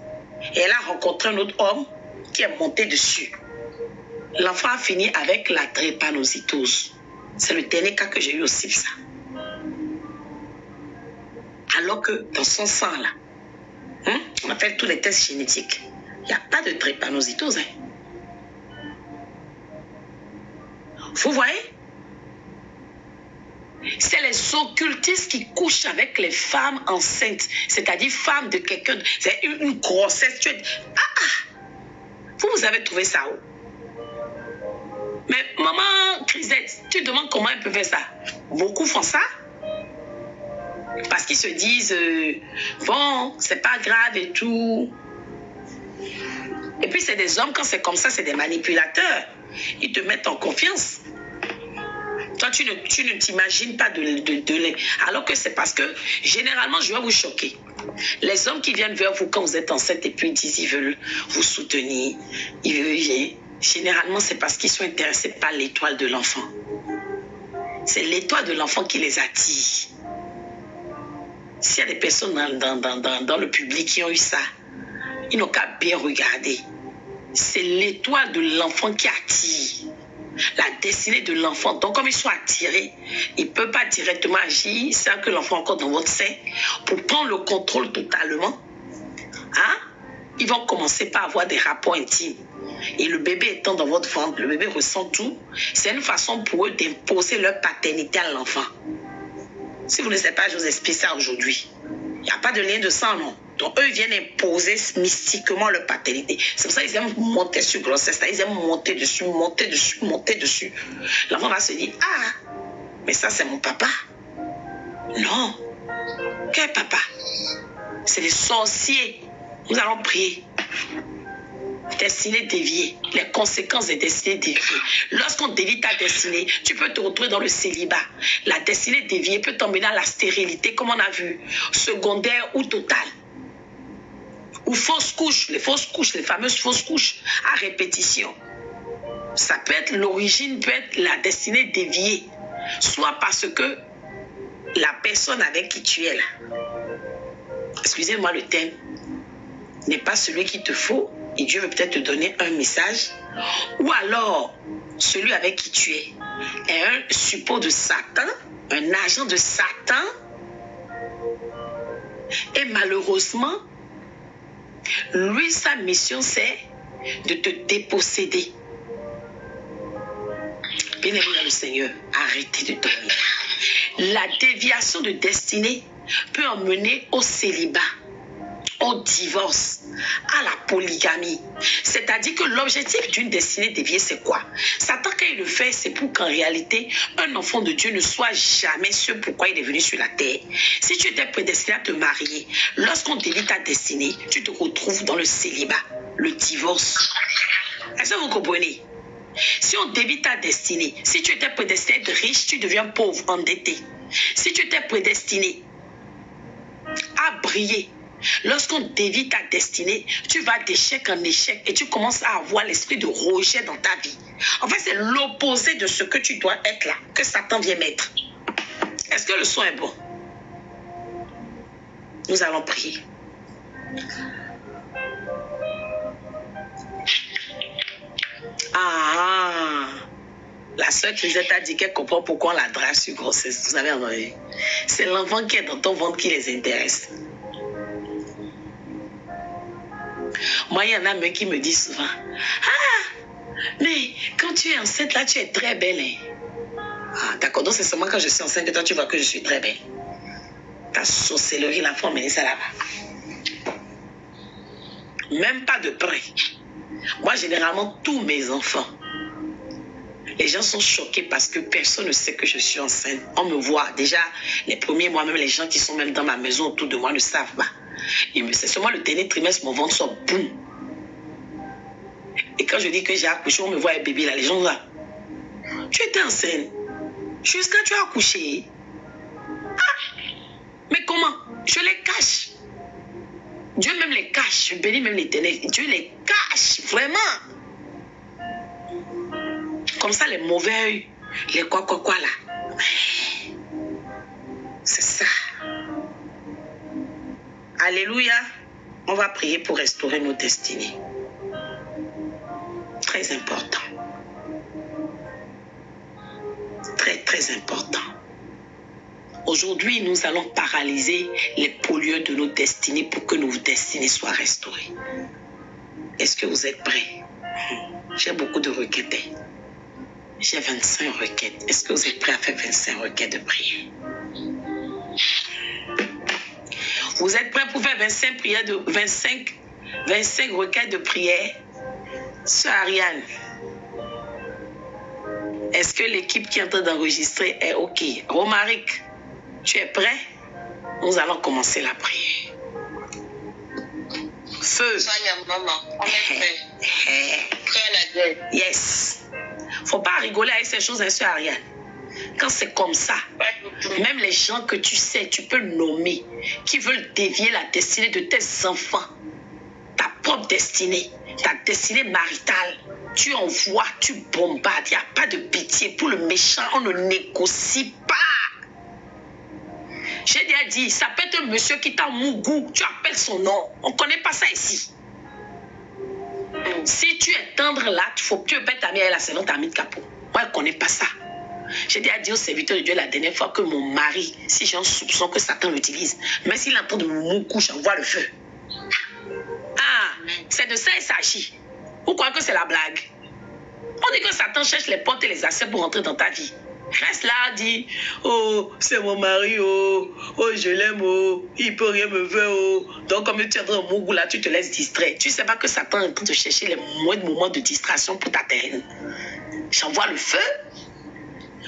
Et elle a rencontré un autre homme qui est monté dessus. L'enfant a fini avec la drépanocytose. C'est le dernier cas que j'ai eu aussi, ça. Alors que dans son sang, là, on a fait tous les tests génétiques. Il n'y a pas de drépanocytose. Vous voyez? C'est les occultistes qui couchent avec les femmes enceintes. C'est-à-dire femmes de quelqu'un. C'est une grossesse. Vous avez trouvé ça où? Mais maman Crisette, tu demandes comment elle peut faire ça? Beaucoup font ça. Parce qu'ils se disent, bon, c'est pas grave et tout. Et puis c'est des hommes, quand c'est comme ça, c'est des manipulateurs. Ils te mettent en confiance. Toi, tu ne t'imagines pas alors que c'est parce que, généralement, je vais vous choquer. Les hommes qui viennent vers vous quand vous êtes enceinte et puis ils disent, ils veulent vous soutenir. Généralement, c'est parce qu'ils sont intéressés par l'étoile de l'enfant. C'est l'étoile de l'enfant qui les attire. S'il y a des personnes dans le public qui ont eu ça, ils n'ont qu'à bien regarder. C'est l'étoile de l'enfant qui attire. La destinée de l'enfant. Donc, comme ils sont attirés, ils ne peuvent pas directement agir, c'est que l'enfant est encore dans votre sein, pour prendre le contrôle totalement. Hein? Ils vont commencer par avoir des rapports intimes. Et le bébé étant dans votre ventre, le bébé ressent tout. C'est une façon pour eux d'imposer leur paternité à l'enfant. Si vous ne savez pas, je vous explique ça aujourd'hui. Il n'y a pas de lien de sang, non. Donc, eux viennent imposer mystiquement leur paternité. C'est pour ça qu'ils aiment monter sur grossesse. Ils aiment monter dessus, monter dessus, monter dessus. L'enfant va se dire, ah, mais ça, c'est mon papa. Non. Quel papa? C'est des sorciers. Nous allons prier. Destinée déviée. Les conséquences des destinées déviées. Lorsqu'on dévie ta destinée, tu peux te retrouver dans le célibat. La destinée déviée peut t'emmener à la stérilité, comme on a vu, secondaire ou totale. Ou fausse couche, les fameuses fausses couches à répétition. Ça peut être l'origine, peut être la destinée déviée. Soit parce que la personne avec qui tu es là, excusez-moi le terme, n'est pas celui qu'il te faut. Et Dieu veut peut-être te donner un message. Ou alors, celui avec qui tu es est un suppôt de Satan, un agent de Satan. Et malheureusement, lui, sa mission, c'est de te déposséder. Bien-aimé dans le Seigneur, arrêtez de dormir. La déviation de destinée peut emmener au célibat, au divorce, à la polygamie. C'est-à-dire que l'objectif d'une destinée déviée, c'est quoi? Satan, quand il le fait, c'est pour qu'en réalité, un enfant de Dieu ne soit jamais ce pourquoi il est venu sur la terre. Si tu étais prédestiné à te marier, lorsqu'on dévie ta destinée, tu te retrouves dans le célibat, le divorce. Est-ce que vous comprenez? Si on dévie ta destinée, si tu étais prédestiné à être riche, tu deviens pauvre, endetté. Si tu étais prédestiné à briller, Lorsqu'on dévie ta destinée, tu vas d'échec en échec et tu commences à avoir l'esprit de rejet dans ta vie. En fait, c'est l'opposé de ce que tu dois être là, que Satan vient mettre. Est-ce que le son est bon? Nous allons prier. Ah, la soeur Crisette a dit qu'elle comprend pourquoi on la drague sur grossesse. Vous avez entendu? C'est l'enfant qui est dans ton ventre qui les intéresse. Moi, il y en a même qui me disent souvent, ah, mais quand tu es enceinte, là, tu es très belle. Hein? Ah, d'accord, donc c'est seulement quand je suis enceinte que toi, tu vois que je suis très belle. Ta sorcellerie, la forme, ça là-bas. Même pas de près. Moi, généralement, tous mes enfants, les gens sont choqués parce que personne ne sait que je suis enceinte. On me voit. Déjà, les premiers mois, même les gens qui sont même dans ma maison autour de moi ne savent pas. C'est seulement le dernier trimestre, mon ventre sort, boum. Et quand je dis que j'ai accouché, on me voit un bébé là, les gens là. Tu étais enceinte. Jusqu'à tu as accouché. Ah, mais comment? Je les cache. Dieu même les cache. Je bénis même l'Éternel. Dieu les cache, vraiment. Comme ça, les mauvais, les quoi là. C'est ça. Alléluia. On va prier pour restaurer nos destinées. Très important. Très, très important. Aujourd'hui, nous allons paralyser les pollueurs de nos destinées pour que nos destinées soient restaurées. Est-ce que vous êtes prêts? J'ai beaucoup de requêtes. J'ai 25 requêtes. Est-ce que vous êtes prêts à faire 25 requêtes de prière? Vous êtes prêts pour faire 25 prières de 25 requêtes de prière? Sœur Ariane, est-ce que l'équipe qui est en train d'enregistrer est OK? Romaric, tu es prêt? Nous allons commencer la prière. Feu. Maman, on est prêt. Prêt à la guerre. Yes. Faut pas rigoler avec ces choses, hein, Sœur Ariane. Quand c'est comme ça, même les gens que tu sais, tu peux nommer, qui veulent dévier la destinée de tes enfants, ta propre destinée, ta destinée maritale, tu envoies, tu bombades, il n'y a pas de pitié. Pour le méchant, on ne négocie pas. J'ai déjà dit, ça peut être un monsieur qui t'a mougou, tu appelles son nom. On ne connaît pas ça ici. Si tu es tendre là, il faut que tu pètes ta mère là, sinon ta mine capot. Moi, je ne connais pas ça. J'ai déjà dit au serviteur de Dieu la dernière fois que mon mari, si j'ai un soupçon que Satan l'utilise, mais s'il entend de mon mougou, j'envoie le feu. Ah, c'est de ça il s'agit. Vous croyez que c'est la blague? On dit que Satan cherche les portes et les accès pour entrer dans ta vie. Reste là, dit, oh, c'est mon mari, oh, je l'aime, oh, il peut rien me faire, oh. Donc, comme tu es dans mon goût là, tu te laisses distraire. Tu ne sais pas que Satan est en train de chercher les moindres moments de distraction pour t'atteindre. J'envoie le feu.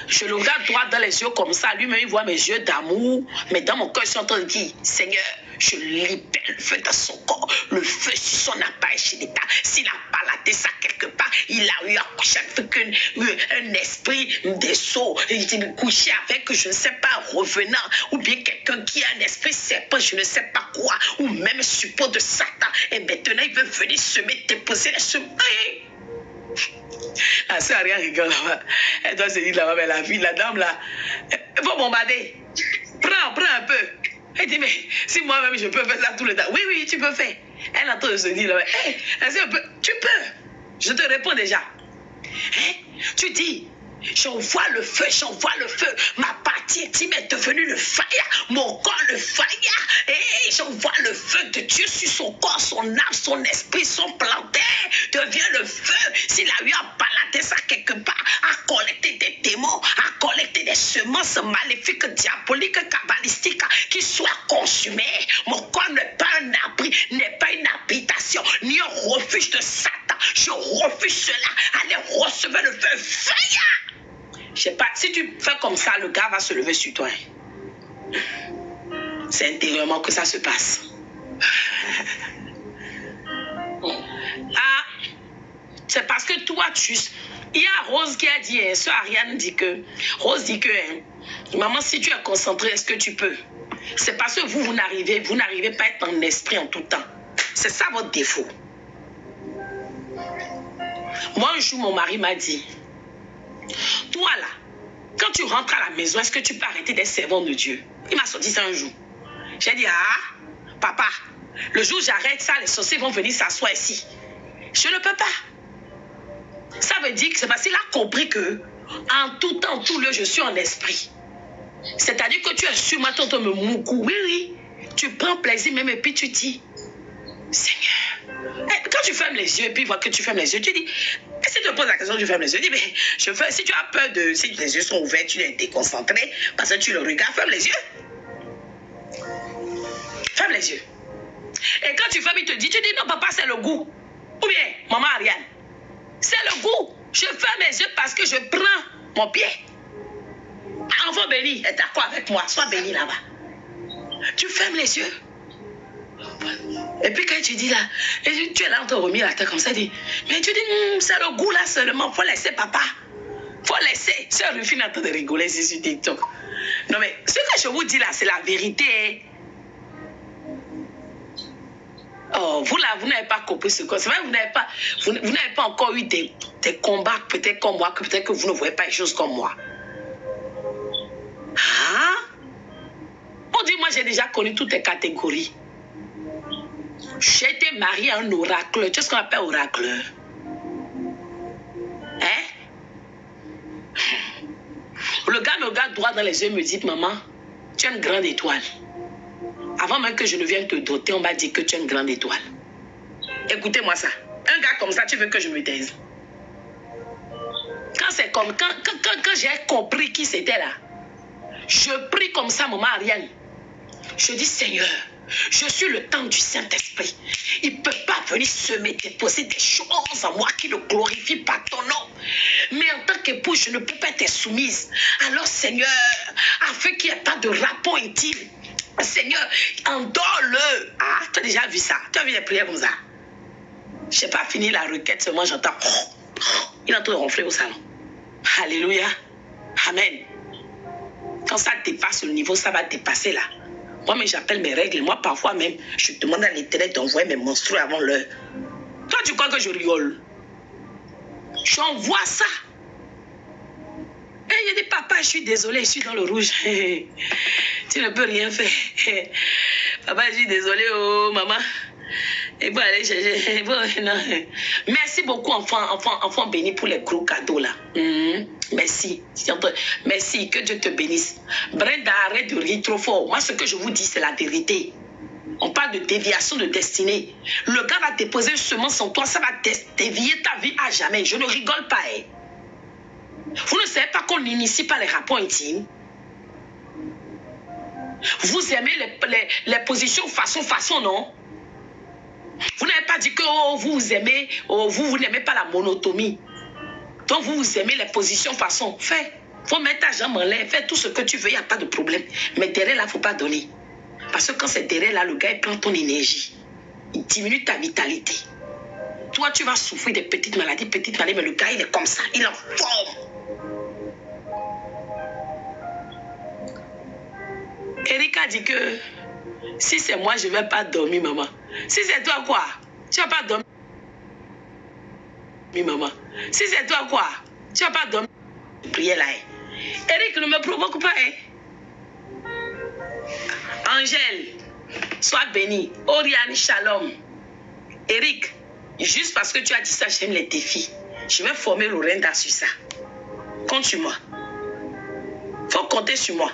Je le regarde droit dans les yeux comme ça. Lui-même, il voit mes yeux d'amour. Mais dans mon cœur, je suis en train de dire, Seigneur, je libère le feu dans son corps. Le feu sur son appareil chez l'État. S'il a baladé ça quelque part, il a eu à coucher avec un esprit des sauts. Il couché avec, je ne sais pas, revenant. Ou bien quelqu'un qui a un esprit serpent, je ne sais pas quoi. Ou même support de Satan. Et maintenant, il veut venir semer, déposer les semences. La soeur Ariane rigole là-bas. Elle doit se dire là-bas, mais la fille, la dame là, elle va bombarder. Prends un peu. Elle dit, mais si moi-même je peux faire ça tout le temps. Oui, tu peux faire. Elle est en train de se dire là-bas, hey, tu peux. Je te réponds déjà. Hey, tu dis, j'envoie le feu. Ma partie intime est devenue le fire. Mon corps, le fire. Et j'envoie le feu de Dieu sur son corps, son âme, son esprit, son plantaire. Devient le feu. S'il a eu à balader ça quelque part, à collecter des démons, à collecter des semences maléfiques, diaboliques, kabbalistiques, qui soient consumées. Mon corps n'est pas un abri, n'est pas une habitation, ni un refuge de Satan. Je refuse cela. Allez, recevez le feu. Fire! Je sais pas, si tu fais comme ça, le gars va se lever sur toi. C'est intérieurement que ça se passe. Ah, c'est parce que toi, il y a Rose qui a dit, Sœur Ariane dit que, Rose dit que, maman, si tu es concentrée, est-ce que tu peux? C'est parce que vous n'arrivez pas à être en esprit en tout temps. C'est ça votre défaut. Moi, un jour, mon mari m'a dit, toi là, quand tu rentres à la maison, est-ce que tu peux arrêter d'être servant de Dieu? Il m'a sorti ça un jour. J'ai dit, ah, papa, le jour où j'arrête ça, les sorciers vont venir s'asseoir ici. Je ne peux pas. Ça veut dire que c'est parce qu'il a compris que en tout temps, en tout lieu, je suis en esprit. C'est-à-dire que tu es sûrement en train de me moucou. Oui, oui. Tu prends plaisir même et puis tu dis, Seigneur. Quand tu fermes les yeux et puis vois que tu fermes les yeux, tu dis, si tu te poses la question, tu fermes les yeux, tu dis, mais si tu as peur de, si les yeux sont ouverts, tu es déconcentré parce que tu le regardes, ferme les yeux. Ferme les yeux. Et quand tu fermes, il te dit, tu dis, non, papa, c'est le goût. Ou bien, maman Ariane, c'est le goût. Je ferme les yeux parce que je prends mon pied. Enfant béni, est d'accord avec moi, sois béni là-bas. Tu fermes les yeux. Et puis quand tu dis là, et tu es là, on te remet la tête comme ça, mais tu dis, c'est le goût là seulement, faut laisser papa. Faut laisser. Sœur Rufine est en train de rigoler ici sur TikTok. Non mais, ce que je vous dis là, c'est la vérité. Oh, vous là, vous n'avez pas compris ce que c'est. Vrai, vous n'avez pas encore eu des combats peut-être comme moi, que peut-être que vous ne voyez pas les choses comme moi. Ah? On dit, moi j'ai déjà connu toutes les catégories. J'ai été mariée à un oracle. Tu sais ce qu'on appelle oracle? Hein? Le gars me regarde droit dans les yeux et me dit, maman, tu es une grande étoile. Avant même que je ne vienne te doter, on m'a dit que tu es une grande étoile. Écoutez-moi ça. Un gars comme ça, tu veux que je me taise? Quand c'est comme, quand j'ai compris qui c'était là, je prie comme ça, maman Ariane. Je dis, Seigneur, je suis le temple du Saint-Esprit. Il ne peut pas venir semer, déposer des choses en moi qui ne glorifient pas ton nom. Mais en tant qu'épouse, je ne peux pas être soumise. Alors, Seigneur, afin qu'il n'y ait pas de rapport intime, Seigneur, endors-le. Ah, tu as déjà vu ça? Tu as vu les prières comme ça? Je n'ai pas fini la requête, seulement j'entends. Il est en train de ronfler au salon. Alléluia. Amen. Quand ça dépasse le niveau, ça va dépasser là. Moi, mais j'appelle mes règles. Moi, parfois même, je demande à l'Éternel d'envoyer mes menstrues avant l'heure. Toi, tu crois que je rigole? J'envoie ça. Et il dit, papa, je suis désolée, je suis dans le rouge. Tu ne peux rien faire. Papa, je suis désolée, oh, maman. Et bon, allez chercher. Bon, non. Merci beaucoup, enfant béni, pour les gros cadeaux là. Merci. Merci, que Dieu te bénisse. Brenda, arrête de rire trop fort. Moi, ce que je vous dis, c'est la vérité. On parle de déviation de destinée. Le gars va déposer une semence en toi, ça va dévier ta vie à jamais. Je ne rigole pas. Hein. Vous ne savez pas qu'on n'initie pas les rapports intimes. Vous aimez les positions façon, non? Vous n'avez pas dit que vous aimez, vous n'aimez pas la monotomie. Donc vous aimez les positions façon. Fais. Faut mettre ta jambe en l'air. Fais tout ce que tu veux, il n'y a pas de problème. Mais derrière là, il ne faut pas donner. Parce que quand c'est derrière là, le gars, il prend ton énergie. Il diminue ta vitalité. Toi, tu vas souffrir des petites maladies, mais le gars, il est comme ça. Il est en forme. Erika dit que si c'est moi, je ne vais pas dormir, maman. Si c'est toi, quoi? Tu ne vas pas dormir, maman. Si c'est toi, quoi? Tu ne vas pas dormir. Priez là. Eric, ne me provoque pas. Hein? Angèle, sois béni. Oriane, shalom. Eric, juste parce que tu as dit ça, j'aime les défis. Je vais former Lorenda sur ça. Compte sur moi. Faut compter sur moi.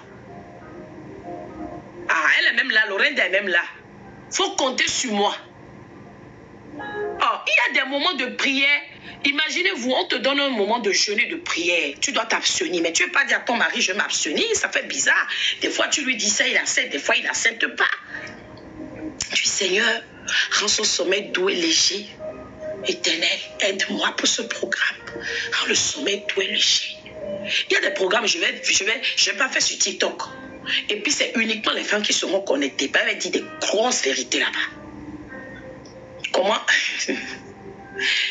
Ah, elle est même là, Lorenda est même là. Faut compter sur moi. Oh, il y a des moments de prière. Imaginez-vous, on te donne un moment de jeûne et de prière. Tu dois t'abstenir. Mais tu ne veux pas dire à ton mari, je vais m'abstenir. Ça fait bizarre. Des fois, tu lui dis ça, il accepte. Des fois, il n'accepte pas. Tu dis, Seigneur, rends son sommeil doux et léger. Éternel, aide-moi pour ce programme. Rends le sommeil doux et léger. Il y a des programmes, je vais pas faire sur TikTok. Et puis, c'est uniquement les femmes qui seront connectées. Bah, elle dit des grosses vérités là-bas. Comment?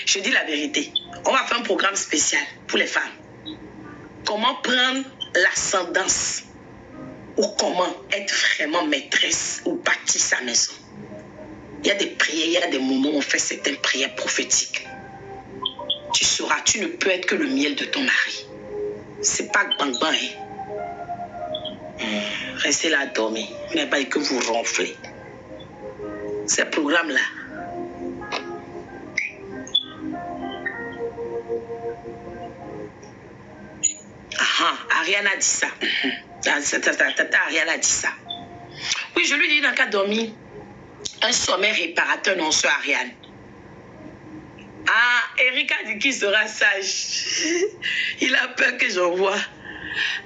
Je dis la vérité. On va faire un programme spécial pour les femmes. Comment prendre l'ascendance ou comment être vraiment maîtresse ou bâtir sa maison. Il y a des prières, il y a des moments où on fait certaines prières prophétiques. Tu sauras, tu ne peux être que le miel de ton mari. C'est pas bang bang, hein. Restez là à dormir. Vous n'avez pas dit que vous ronflez. Ces programmes-là. Ariane a dit ça. Ariane a dit ça. Oui, je lui dis dans le cas dormir. Un sommeil réparateur, non, sur Ariane. Ah, Eric a dit qu'il sera sage. Il a peur que j'envoie.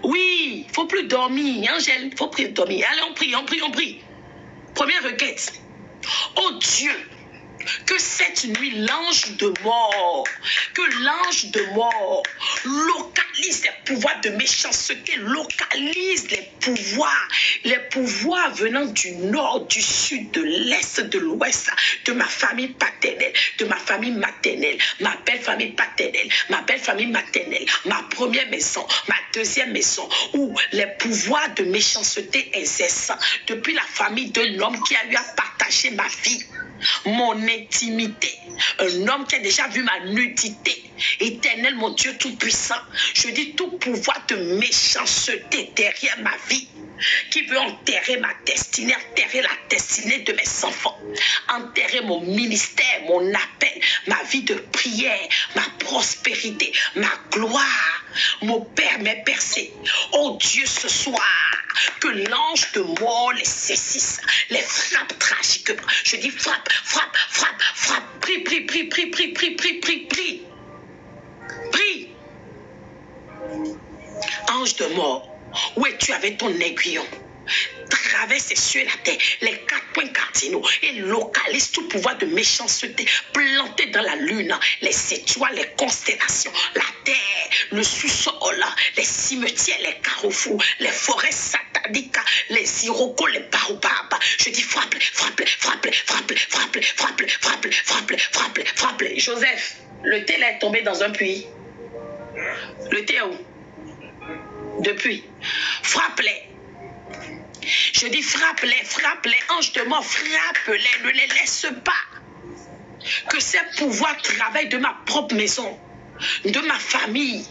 Oui, il ne faut plus dormir. Angèle, il ne faut plus dormir. Allez, on prie, on prie, on prie. Première requête. Oh Dieu, que cette nuit, l'ange de mort localise les pouvoirs de méchanceté, localise les pouvoirs venant du nord, du sud, de l'est, de l'ouest, de ma famille paternelle, de ma famille maternelle, ma belle famille paternelle, ma belle famille maternelle, ma première maison, ma deuxième maison, où les pouvoirs de méchanceté exercent depuis la famille d'un homme qui a eu à partager ma vie, mon intimité, un homme qui a déjà vu ma nudité. Éternel, mon Dieu tout-puissant, je dis tout pouvoir de méchanceté derrière ma vie, qui veut enterrer ma destinée, enterrer la destinée de mes enfants, enterrer mon ministère, mon appel, ma vie de prière, ma prospérité, ma gloire, mon Père, mes percées. Oh Dieu, ce soir, que l'ange de mort les saisisse, les frappe tragiquement. Je dis frappe, frappe, frappe, frappe, prie, prie, prie, prie, prie, prie, prie, prie, prie. Prie. Ange de mort, où es-tu avec ton aiguillon? Traverse les cieux et la terre, les 4 points cardinaux, et localise tout pouvoir de méchanceté planté dans la lune, les étoiles, les constellations, la terre, le sous-sol, les cimetières, les carrefours, les forêts sataniques, les irocos, les baobabs. Je dis frappe, frappe, frappe, frappe, frappe, frappe, frappe, frappe, frappe, frappe. Joseph, le thé là est tombé dans un puits. Le thé est où? Depuis. Frappe-les. Je dis frappe-les, ange de mort, frappe-les, ne les laisse pas. Que ces pouvoirs travaillent de ma propre maison, de ma famille.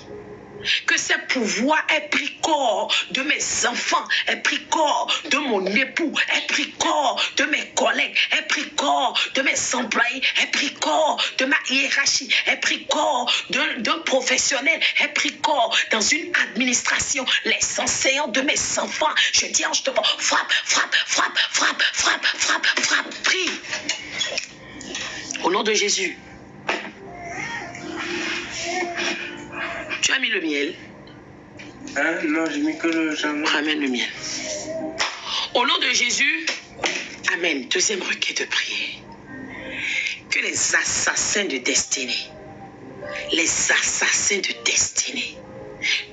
Que ces pouvoirs aient pris corps de mes enfants, aient pris corps de mon époux, aient pris corps de mes collègues, aient pris corps de mes employés, aient pris corps de ma hiérarchie, aient pris corps d'un professionnel, aient pris corps dans une administration, les enseignants de mes enfants. Je dis ange de mort, frappe, frappe, frappe, frappe, frappe, frappe, frappe, prie. Au nom de Jésus. Tu as mis le miel? Hein? Non, j'ai mis que le jambon. Ramène le miel. Au nom de Jésus, amen. Deuxième requête de prière. Que les assassins de destinée,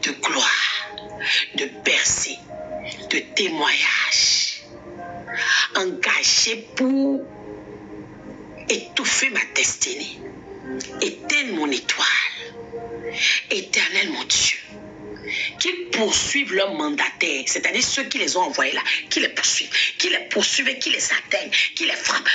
de gloire, de percée, de témoignage, engagés pour étouffer ma destinée, éteindre mon étoile, Éternel mon Dieu, qu'ils poursuivent leurs mandataires, c'est-à-dire ceux qui les ont envoyés là, qu'ils les poursuivent et qu'ils les atteignent, qu'ils les frappent.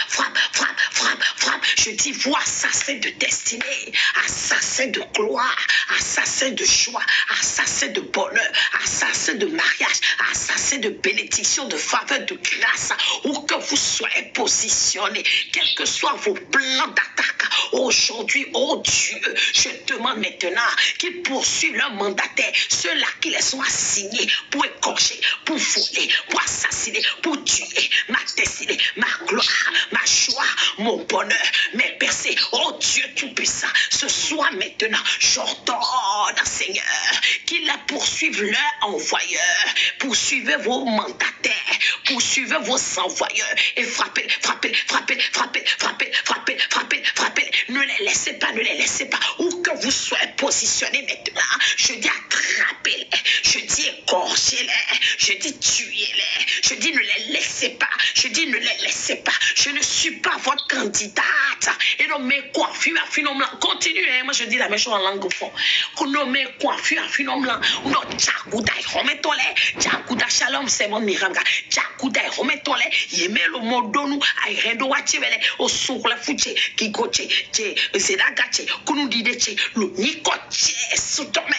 Je dis, vous assassins de destinée, assassins de gloire, assassins de joie, assassins de bonheur, assassins de mariage, assassins de bénédiction, de faveur, de grâce, où que vous soyez positionnés, quels que soient vos plans d'attaque, aujourd'hui, oh Dieu, je demande maintenant qu'ils poursuivent leurs mandataires, ceux-là qui les ont assignés pour écorcher, pour voler, pour assassiner, pour tuer ma destinée, ma gloire, ma joie, mon bonheur, mes percées. Oh Dieu tout-puissant, ce soir maintenant, j'ordonne, Seigneur, qu'ils la poursuivent leurs envoyeurs, poursuivez vos mandataires, poursuivez vos envoyeurs et frappez. Ne les laissez pas, où que vous soyez positionnés maintenant, je dis attrapez-les, je dis égorgez-les, je dis tuez-les, je dis ne les laissez pas, je ne suis pas votre candidate, Et non, mais quoi, continue, hein, moi je dis la même chose en langue fond. Non, mais quoi, non, tchakuda, remets-toi là, tchakuda, shalom, c'est mon miranga, tchakuda, remets-toi là, yemelo modonu, aïrendo wachevele, au souk la fouche, qui coche, zedagache, kunu dideche, le nikoche, soutome,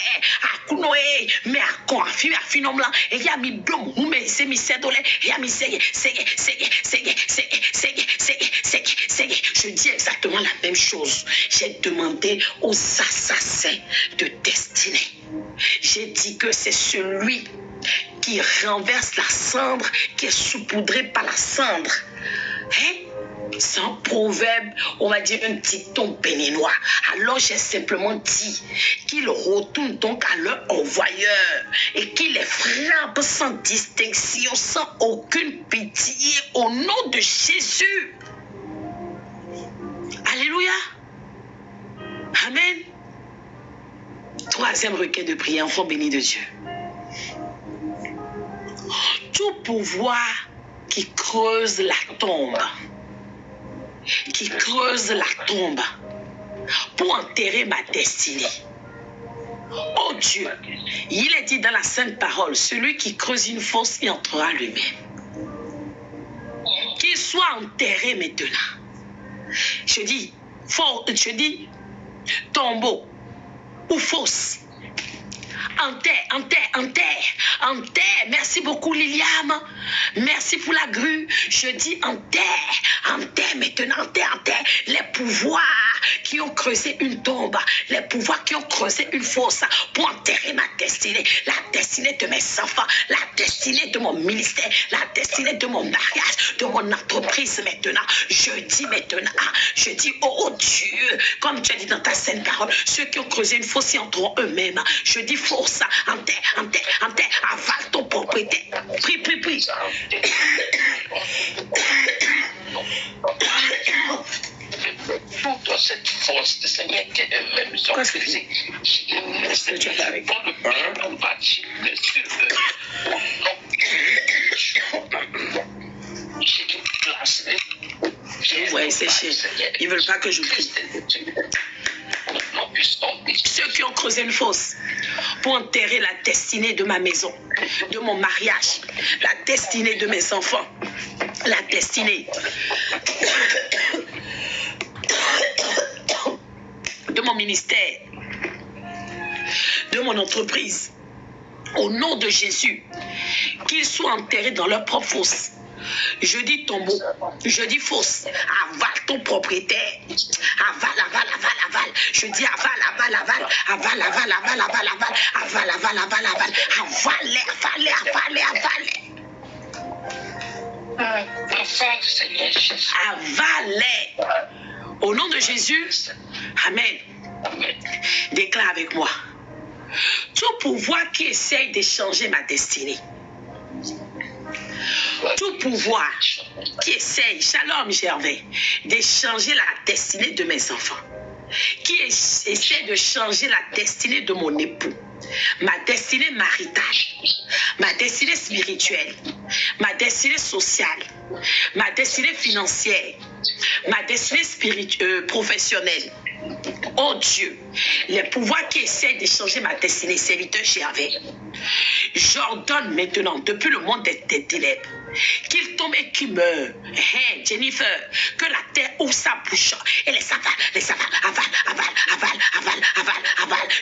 akunoe, mais à quoi, finom là, et y'a mi dom, ou mais c'est mi sedole, y'a mi seye. Je dis exactement la même chose. J'ai demandé aux assassins de destinée. J'ai dit que c'est celui qui renverse la cendre, qui est saupoudré par la cendre. Hein? C'est un proverbe, on va dire un dicton béninois. Alors j'ai simplement dit qu'ils retournent donc à leur envoyeur et qu'ils les frappent sans distinction, sans aucune pitié, au nom de Jésus. Alléluia. Amen. Troisième requête de prière, enfant béni de Dieu. Tout pouvoir qui creuse la tombe, pour enterrer ma destinée. Oh Dieu, il est dit dans la Sainte Parole, celui qui creuse une fosse y entrera lui-même. Qu'il soit enterré maintenant. Je dis tombeau ou fosse. Enterre. Merci beaucoup Liliane. Merci pour la grue. Je dis enterre maintenant, enterre. Les pouvoirs qui ont creusé une tombe, les pouvoirs qui ont creusé une fosse pour enterrer ma destinée, la destinée de mes enfants, la destinée de mon ministère, la destinée de mon mariage, de mon entreprise maintenant. Je dis, oh Dieu, comme tu as dit dans ta sainte parole, ceux qui ont creusé une fosse y entreront eux-mêmes. Je dis force, enterre, avale ton propriété. Prie. Pour toi, cette force de Seigneur qui est même sur le physique. Je le mets avec dans le pain, on va tirer sur j'ai une place. Ouais, c'est cher. Ils veulent pas que je prie. Ceux qui ont creusé une fosse pour enterrer la destinée de ma maison, de mon mariage, la destinée de mes enfants, la destinée de mon ministère, de mon entreprise, au nom de Jésus, qu'ils soient enterrés dans leur propre fosse. Je dis tombeau, je dis fosse, avale ton propriétaire, avale. Je dis avale, avale. Au nom de Jésus, Amen. Déclare avec moi. Tout pouvoir qui essaye de changer ma destinée, tout pouvoir qui essaye, Shalom Gervais, de changer la destinée de mes enfants, qui essaie de changer la destinée de mon époux, ma destinée maritale, ma destinée spirituelle, ma destinée sociale, ma destinée financière, ma destinée professionnelle. Oh Dieu, les pouvoirs qui essaient de changer ma destinée, serviteur Gervais, j'ordonne maintenant, depuis le monde des ténèbres, qu'il tombe et qu'il meure. Hey, Jennifer, que la terre ouvre sa bouche et les avale.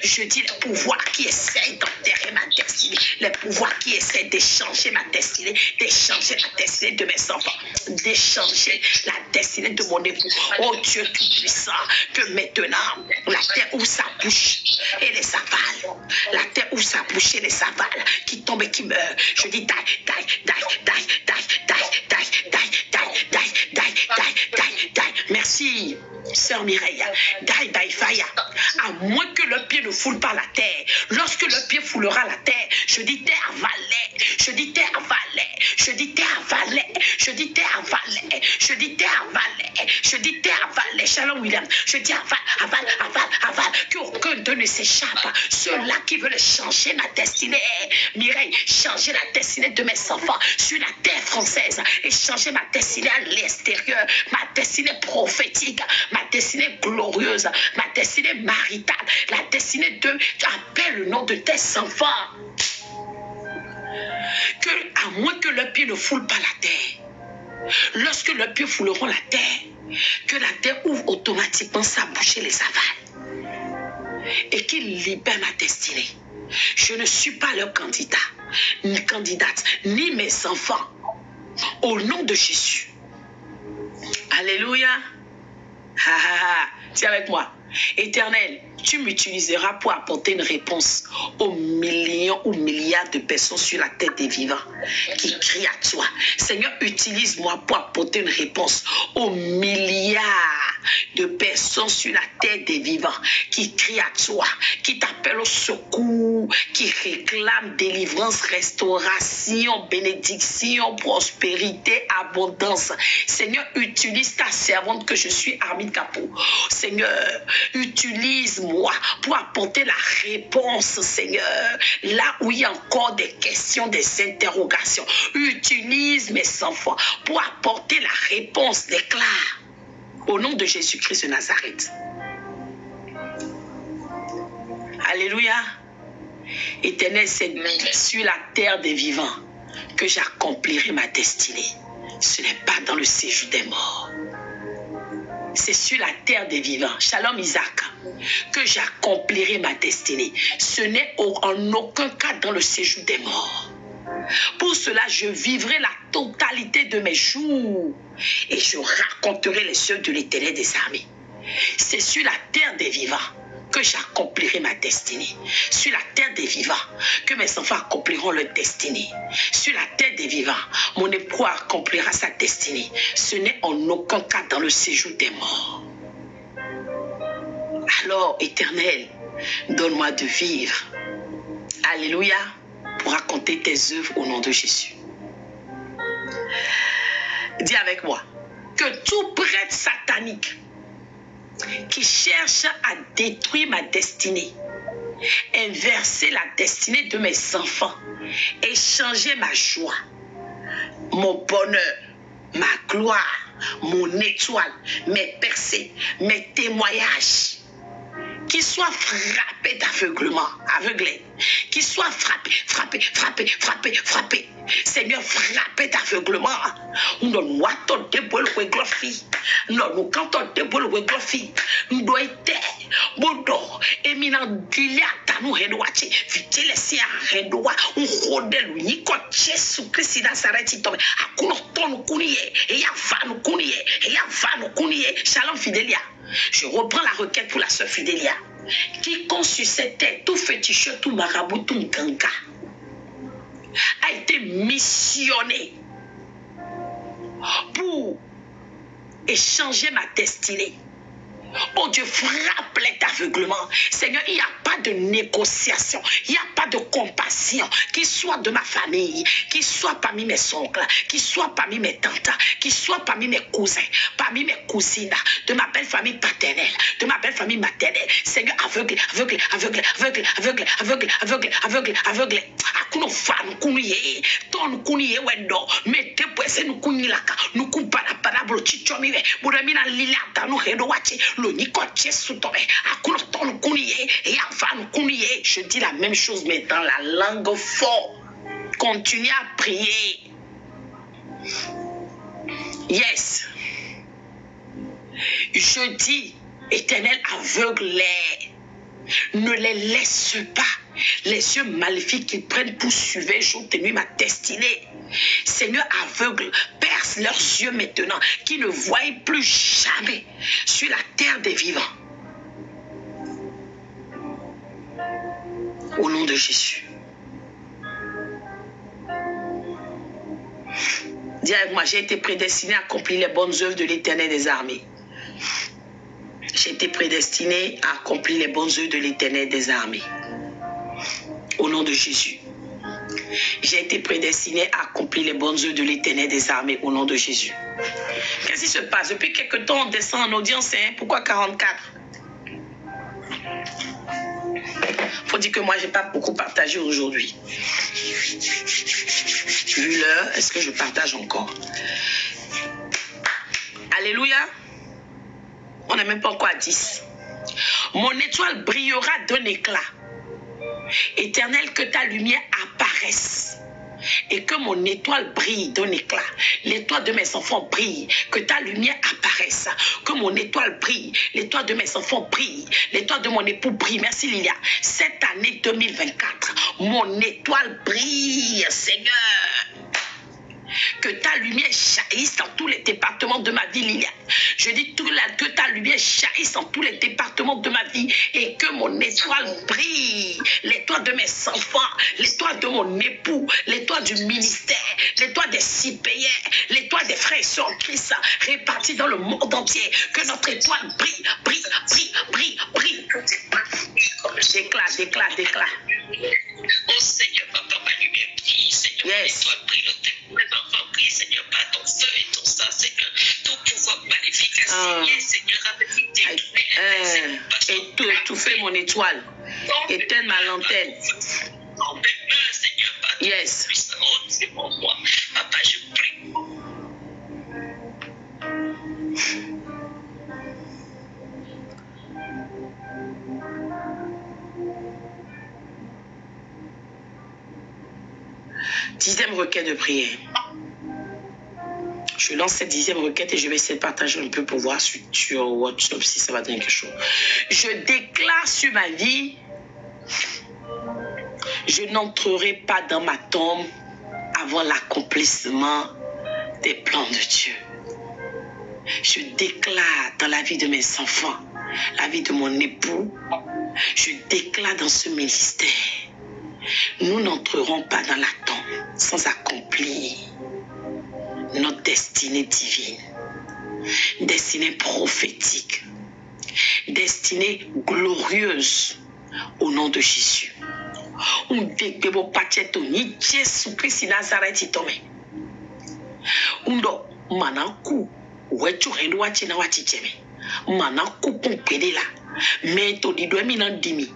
Je dis les pouvoirs qui essaient d'enterrer ma destinée, les pouvoirs qui essaient d'échanger ma destinée, d'échanger la destinée de mes enfants, d'échanger la destinée de mon époux. Oh Dieu tout-puissant, que maintenant, la terre ouvre sa bouche et les avale. La terre ouvre sa bouche et les avale, qui tombe et qui meurt. Je dis die. Merci, sœur Mireille. Die, fire. À moins que le pied ne foule pas la terre. Lorsque le pied foulera la terre, je dis terre avalée. Je dis terre avalée. Je dis terre avalée. Je dis terre avalée. Je dis terre avalée. Je dis terre avalée. Shalom William, je dis aval, qu'aucun d'eux ne s'échappe. Ceux-là qui veulent changer ma destinée, Mireille, changer la destinée de mes enfants sur la terre française et changer ma destinée à l'extérieur, ma destinée prophétique, ma destinée glorieuse, ma destinée maritale, la destinée de, appelle le nom de tes enfants. Que, à moins que leurs pieds ne foulent pas la terre, lorsque leurs pieds fouleront la terre, que la terre ouvre automatiquement sa bouche et les avale et qu'il libère ma destinée. Je ne suis pas leur candidat, ni candidate, ni mes enfants. Au nom de Jésus. Alléluia. Tiens avec moi. Éternel, tu m'utiliseras pour apporter une réponse aux millions ou milliards de personnes sur la tête des vivants qui crient à toi. Seigneur, utilise-moi pour apporter une réponse aux milliards de personnes sur la tête des vivants qui crient à toi, qui t'appellent au secours, qui réclament délivrance, restauration, bénédiction, prospérité, abondance. Seigneur, utilise ta servante que je suis, Armin Capot. Seigneur, utilise-moi pour apporter la réponse, Seigneur, là où il y a encore des questions, des interrogations. Utilise mes enfants pour apporter la réponse, déclare. Au nom de Jésus-Christ de Nazareth. Alléluia. Éternel, c'est sur la terre des vivants que j'accomplirai ma destinée. Ce n'est pas dans le séjour des morts. C'est sur la terre des vivants, Shalom Isaac, que j'accomplirai ma destinée. Ce n'est en aucun cas dans le séjour des morts. Pour cela, je vivrai la totalité de mes jours et je raconterai les œuvres de l'Éternel des armées. C'est sur la terre des vivants que j'accomplirai ma destinée. Sur la terre des vivants que mes enfants accompliront leur destinée. Sur la terre des vivants, mon époux accomplira sa destinée. Ce n'est en aucun cas dans le séjour des morts. Alors, Éternel, donne-moi de vivre. Alléluia. Pour raconter tes œuvres au nom de Jésus. Dis avec moi que tout prêtre satanique qui cherche à détruire ma destinée, inverser la destinée de mes enfants et changer ma joie, mon bonheur, ma gloire, mon étoile, mes percées, mes témoignages, qui soit frappé d'aveuglement, aveuglé, qui soit frappé. Seigneur, frappé d'aveuglement. Nous quand on déboule le glofi, nous doit être bodo éminent dilia tanu hedwache vitele si hedwa unhodelu niko Jésus Christ Nazareth tobe akuno tonu kuniye et ya vanu kuniye Shalom Fidélia. Je reprends la requête pour la sœur Fidélia. Quiconque sur cette terre, tout féticheur, tout marabout, tout ganga, a été missionné pour échanger ma destinée. Oh Dieu, frappe-les d'aveuglement. Seigneur, il n'y a pas de négociation, il n'y a pas de compassion, qu'il soit de ma famille, qu'il soit parmi mes oncles, qu'il soit parmi mes tantes, qu'il soit parmi mes cousins, parmi mes cousines, de ma belle famille paternelle, de ma belle famille maternelle. Seigneur, aveugle. Akuno fan kuniye, ton kuniye wendo, mete pwese nu kunilaka, nu kubana parablo chichomiwe, buremina liliata nu hedo wachi. Je dis la même chose mais dans la langue forte. Continue à prier. Yes. Je dis, Éternel, aveugle-les. Ne les laisse pas. Les yeux maléfiques qu'ils prennent pour suivre jour et nuit ma destinée. Seigneur, aveugle, perce leurs yeux maintenant, qui ne voient plus jamais sur la terre des vivants. Au nom de Jésus. Dis avec moi, j'ai été prédestiné à accomplir les bonnes œuvres de l'Éternel des armées. J'ai été prédestiné à accomplir les bonnes œuvres de l'Éternel des armées. Au nom de Jésus. J'ai été prédestiné à accomplir les bonnes œuvres de l'Éternel des armées au nom de Jésus. Qu'est-ce qui se passe? Depuis quelque temps, on descend en audience. Hein? Pourquoi 44? Faut dire que moi, j'ai pas beaucoup partagé aujourd'hui. Vu l'heure, est-ce que je partage encore? Alléluia. On n'est même pas encore à 10. Mon étoile brillera d'un éclat. Éternel, que ta lumière apparaisse. Et que mon étoile brille d'un éclat. L'étoile de mes enfants brille. Que ta lumière apparaisse. Que mon étoile brille. L'étoile de mes enfants brille. L'étoile de mon époux brille. Merci Lilia. Cette année 2024, mon étoile brille, Seigneur. Que ta lumière jaillisse dans tous les départements de ma vie, Lilia. Je dis que ta lumière jaillisse dans tous les départements de ma vie et que mon étoile brille. L'étoile de mes enfants, l'étoile de mon époux, l'étoile du ministère, l'étoile des CPR, l'étoile des frères et sœurs en Christ répartis dans le monde entier. Que notre étoile brille, brille, brille, brille, brille. Déclare, déclare, déclare. Oh Seigneur, papa, ma lumière brille, Seigneur, Yes. ma étoile brille, mes enfants brillent, Seigneur, par ton feu et ton sang, Seigneur, tout pouvoir maléfique, Seigneur, avec étouffer mon étoile, éteindre ma lanterne. Seigneur, par ton Yes. puissance, c'est pour moi. Papa, je prie. Dixième requête de prière. Je lance cette dixième requête et je vais essayer de partager un peu pour voir sur WhatsApp si ça va donner quelque chose. Je déclare sur ma vie, je n'entrerai pas dans ma tombe avant l'accomplissement des plans de Dieu. Je déclare dans la vie de mes enfants, la vie de mon époux, je déclare dans ce ministère, nous n'entrerons pas dans la tombe sans accomplir notre destinée divine, destinée prophétique, destinée glorieuse au nom de Jésus. Manaku wechuhendo wachina wachicheme manaku kumpedela meto dido emina dimi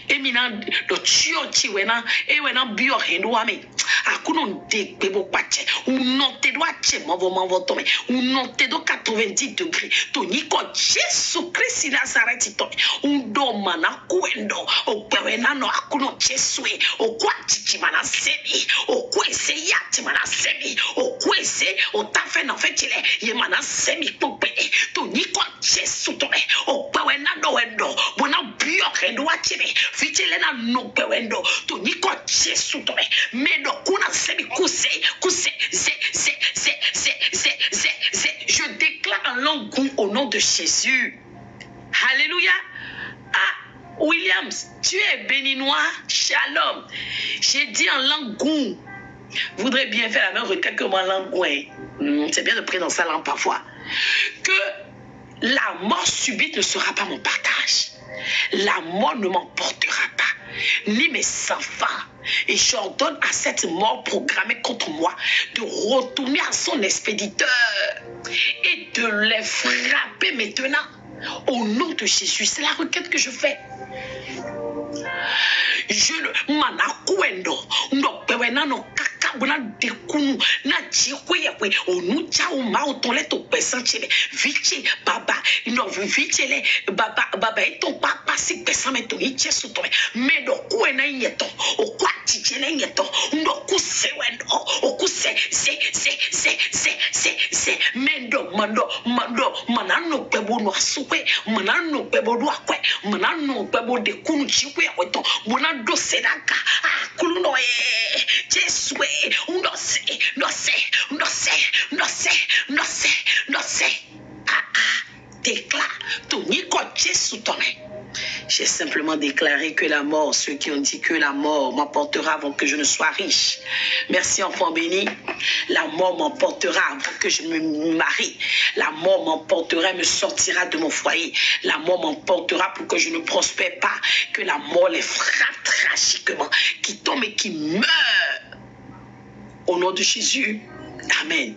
emina do chiochi wena wena bio hendo wame akuno de bebo pache unote do ache mavo tome unote do 90 degrés to niko Jésus Christ Nazareth to undo manaku endo opewena no akuno Jésus okwa chichimana sebi okwese yati mana sebi okwese otafe na fetile ye mana sebi popede to niko Jésus to opewena no endo bona bio hendo achime fitile na no pewendo to niko Jésus to medo kuna sebi kuse je déclare en langue au nom de Jésus. Alléluia. Ah, Williams, tu es béninois. Shalom. J'ai dit en langue goût. Voudrais bien faire la même requête que moi en langue. C'est bien de prier dans sa langue parfois. Que la mort subite ne sera pas mon partage. La mort ne m'emportera pas, ni mes enfants. Et j'ordonne à cette mort programmée contre moi de retourner à son expéditeur et de les frapper maintenant au nom de Jésus. C'est la requête que je fais. Je le manakuendo no pewena no kakabuna dekunu na chikwe onu chao ma otole to pesanchele viche baba no vichele baba eton papa si pesame to iche suto me do kuena yeto okwa chichele yeto ndo kusewendo okuse se mendo mando manano pebo no asuwe manano pebo do akwe manano pebo dekunu chikwe weto bona do sedaka akuluno Jesue no sé déclare ton niko Jésus ton. J'ai simplement déclaré que la mort, ceux qui ont dit que la mort m'emportera avant que je ne sois riche. Merci enfant béni. La mort m'emportera avant que je me marie. La mort m'emportera et me sortira de mon foyer. La mort m'emportera pour que je ne prospère pas. Que la mort les frappe tragiquement, qui tombent et qui meurent. Au nom de Jésus, Amen.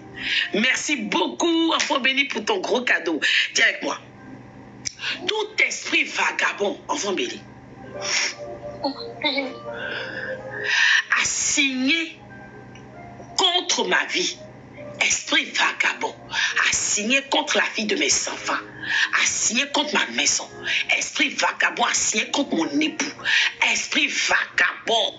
Merci beaucoup, enfant béni, pour ton gros cadeau. Dis avec moi. Tout esprit vagabond, enfant béni, a signé contre ma vie. Esprit vagabond a signé contre la vie de mes enfants, a signé contre ma maison. Esprit vagabond a signé contre mon époux. Esprit vagabond,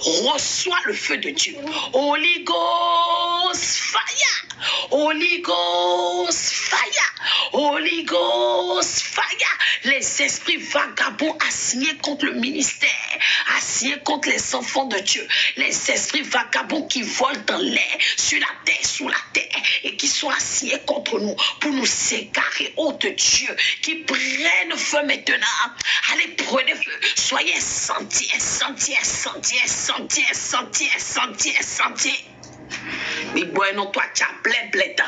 reçois le feu de Dieu. Holy Ghost fire. Holy Ghost fire. Holy Ghost fire. Les esprits vagabonds assignés contre le ministère, assignés contre les enfants de Dieu. Les esprits vagabonds qui volent dans l'air, sur la terre, sous la terre, et qui sont assignés contre nous pour nous égarer, ô de Dieu, qui prennent feu maintenant. Allez, prenez feu. Soyez sentiers, sentiers, sentiers, sentiers, sentiers, sentiers, sentiers. Mais bon, non, toi, tu as plein temps.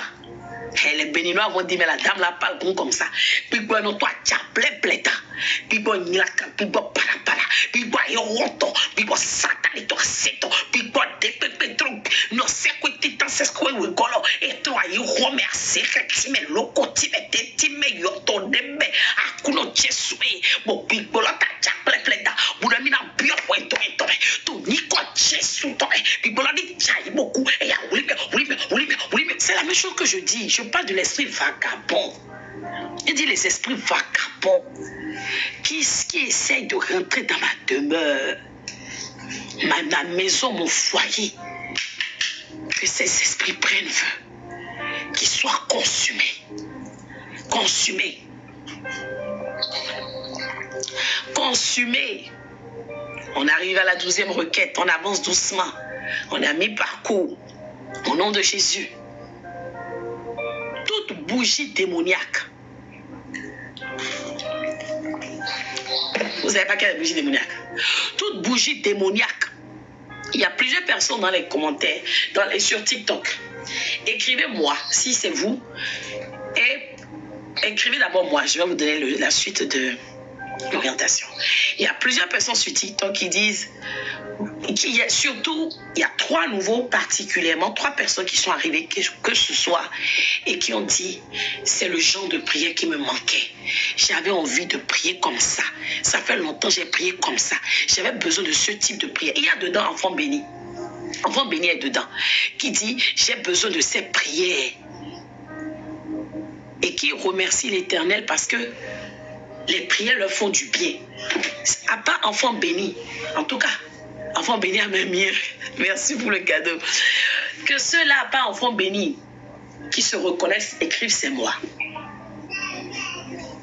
Les Béninois vont dire, mais la dame là parle comme ça. Puis bon, non, toi, tu as plein temps. Puis bon, nilaka, puis bon, para. Puis bon, yoronto, puis bon, satan, et toi, seto. Puis bon, dépépétron. Non, c'est quoi, tu t'en sais quoi, oui, golo. Et toi, yoron, mais c'est que tu me loko, tu me yoton, deme. Akuno, Jésus. Bon, puis bon, là, tu as plein temps. Boudamina, bio, point, toi, tu niko, Jésus, toi. Puis bon, là, tu as beaucoup. Et ya, oui, mais c'est la même chose que je dis. Je parle de l'esprit vagabond. Je dis les esprits vagabonds qui essayent de rentrer dans ma demeure, ma maison, mon foyer. Que ces esprits prennent feu, qu'ils soient consumés. Consumés. Consumés. On arrive à la 12e requête, on avance doucement. On a mis parcours. Au nom de Jésus. Toute bougie démoniaque. Vous savez pas quelle est la bougie démoniaque? Toute bougie démoniaque. Il y a plusieurs personnes dans les commentaires et sur TikTok. Écrivez-moi si c'est vous. Et écrivez d'abord moi. Je vais vous donner la suite de l'orientation. Il y a plusieurs personnes sur TikTok qui disent... Il y a 3 nouveaux particulièrement, 3 personnes qui sont arrivées que ce soit et qui ont dit c'est le genre de prière qui me manquait. J'avais envie de prier comme ça. Ça fait longtemps que j'ai prié comme ça. J'avais besoin de ce type de prière. Il y a dedans enfant béni. Enfant béni est dedans. Qui dit j'ai besoin de ces prières. Et qui remercie l'Éternel parce que les prières leur font du bien. À part enfant béni. En tout cas. Enfant béni à mes miens. Merci pour le cadeau. Que ceux-là, pas enfants bénis, qui se reconnaissent, écrivent c'est moi.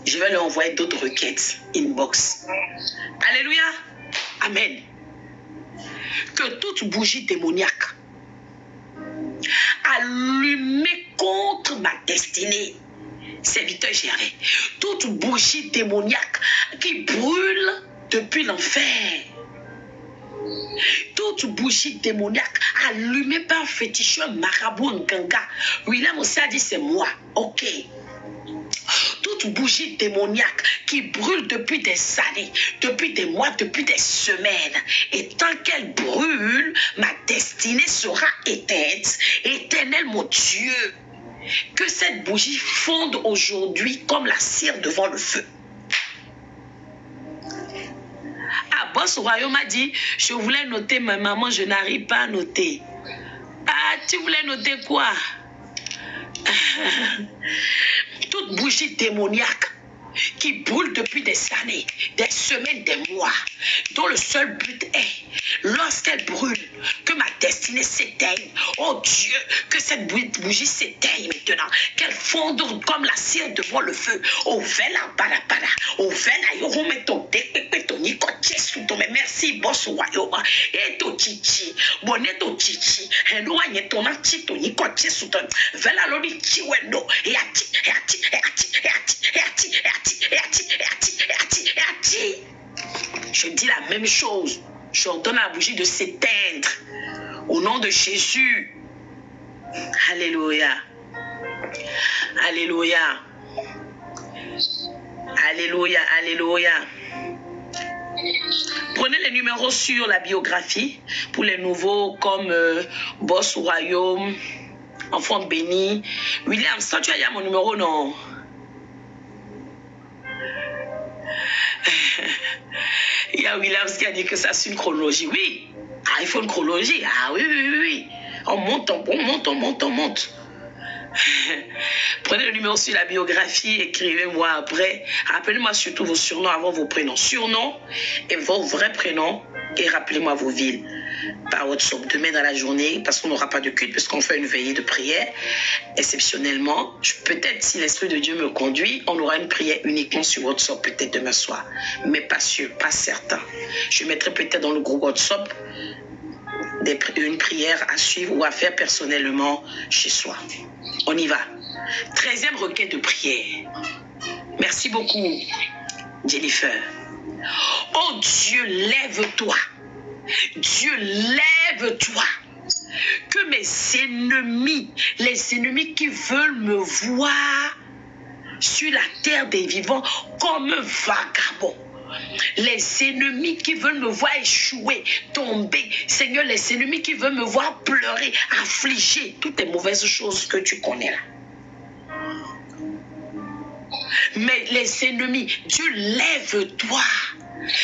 Je vais leur envoyer d'autres requêtes inbox. Alléluia. Amen. Que toute bougie démoniaque allumée contre ma destinée, serviteur géré, toute bougie démoniaque qui brûle depuis l'enfer, toute bougie démoniaque allumée par un féticheur, marabout, un ganga. William aussi a dit c'est moi. Ok. Toute bougie démoniaque qui brûle depuis des années, depuis des mois, depuis des semaines. Et tant qu'elle brûle, ma destinée sera éteinte. Éternel mon Dieu, que cette bougie fonde aujourd'hui comme la cire devant le feu. Boss Royaume a dit, je voulais noter, mais maman, je n'arrive pas à noter. Ah, tu voulais noter quoi? Toute bougie démoniaque qui brûle depuis des années, des semaines, des mois, dont le seul but est, lorsqu'elle brûle, que ma destinée s'éteigne. Oh Dieu, que cette bougie s'éteigne maintenant, qu'elle fonde comme la cire devant le feu. Oh vela para, oh vela yo meto ni koche suto me merci boss royaume et to chichi boneto chichi eno anye to na chito ni koche suto vela lori chiwendo e ati. Je dis la même chose. J'ordonne à la bougie de s'éteindre. Au nom de Jésus. Alléluia. Alléluia. Alléluia. Alléluia. Prenez les numéros sur la biographie pour les nouveaux comme Boss Royaume, Enfant béni. William, ça tu as mon numéro, non? Il y a Williams qui a dit que ça c'est une chronologie. Oui, il faut une chronologie. Ah oui. On monte. Prenez le numéro sur la biographie, écrivez-moi après. Rappelez-moi surtout vos surnoms avant vos prénoms. Surnoms et vos vrais prénoms. Et rappelez-moi vos villes par WhatsApp demain dans la journée, parce qu'on n'aura pas de culte, parce qu'on fait une veillée de prière. Exceptionnellement, peut-être si l'Esprit de Dieu me conduit, on aura une prière uniquement sur WhatsApp, peut-être demain soir. Mais pas sûr, pas certain. Je mettrai peut-être dans le groupe WhatsApp une prière à suivre ou à faire personnellement chez soi. On y va. 13e requête de prière. Merci beaucoup, Jennifer. Oh Dieu, lève-toi. Dieu, lève-toi. Que mes ennemis, les ennemis qui veulent me voir sur la terre des vivants comme un vagabond, les ennemis qui veulent me voir échouer, tomber, Seigneur, les ennemis qui veulent me voir pleurer, affliger, toutes les mauvaises choses que tu connais là. Mais les ennemis, Dieu, lève-toi.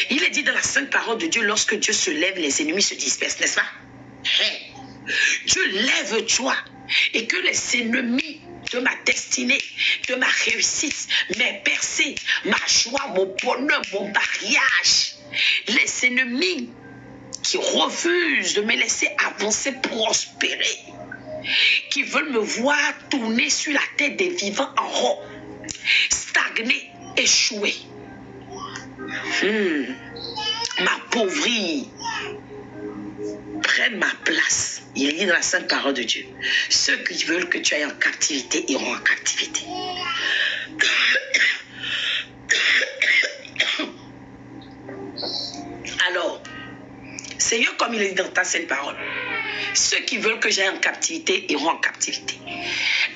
Il est dit dans la sainte parole de Dieu, lorsque Dieu se lève, les ennemis se dispersent, n'est-ce pas? Dieu, lève-toi. Et que les ennemis de ma destinée, de ma réussite, mes percées, ma joie, mon bonheur, mon mariage, les ennemis qui refusent de me laisser avancer, prospérer, qui veulent me voir tourner sur la tête des vivants en rond, stagner, échouer, m'appauvrir, prennent ma place. Il est dit dans la sainte parole de Dieu, ceux qui veulent que tu ailles en captivité iront en captivité. Alors, Seigneur, comme il est dit dans ta sainte parole, ceux qui veulent que j'aille en captivité iront en captivité.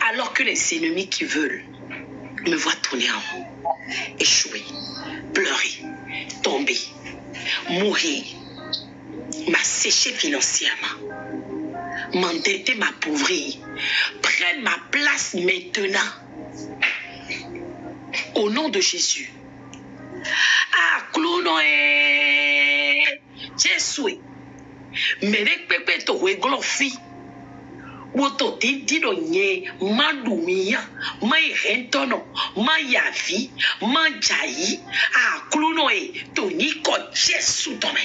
Alors que les ennemis qui veulent me voir tourner en rond, échouer, pleurer, tomber, mourir, m'assécher financièrement, m'endetter, m'appauvrir, prennent ma place maintenant. Au nom de Jésus. Ah, clouno Jésus. Mais les pépés to weglofi. Woto tintino nye madumia, mai rentono, mai yavi, manjayi. Ah, clouno to niko Jésus tome.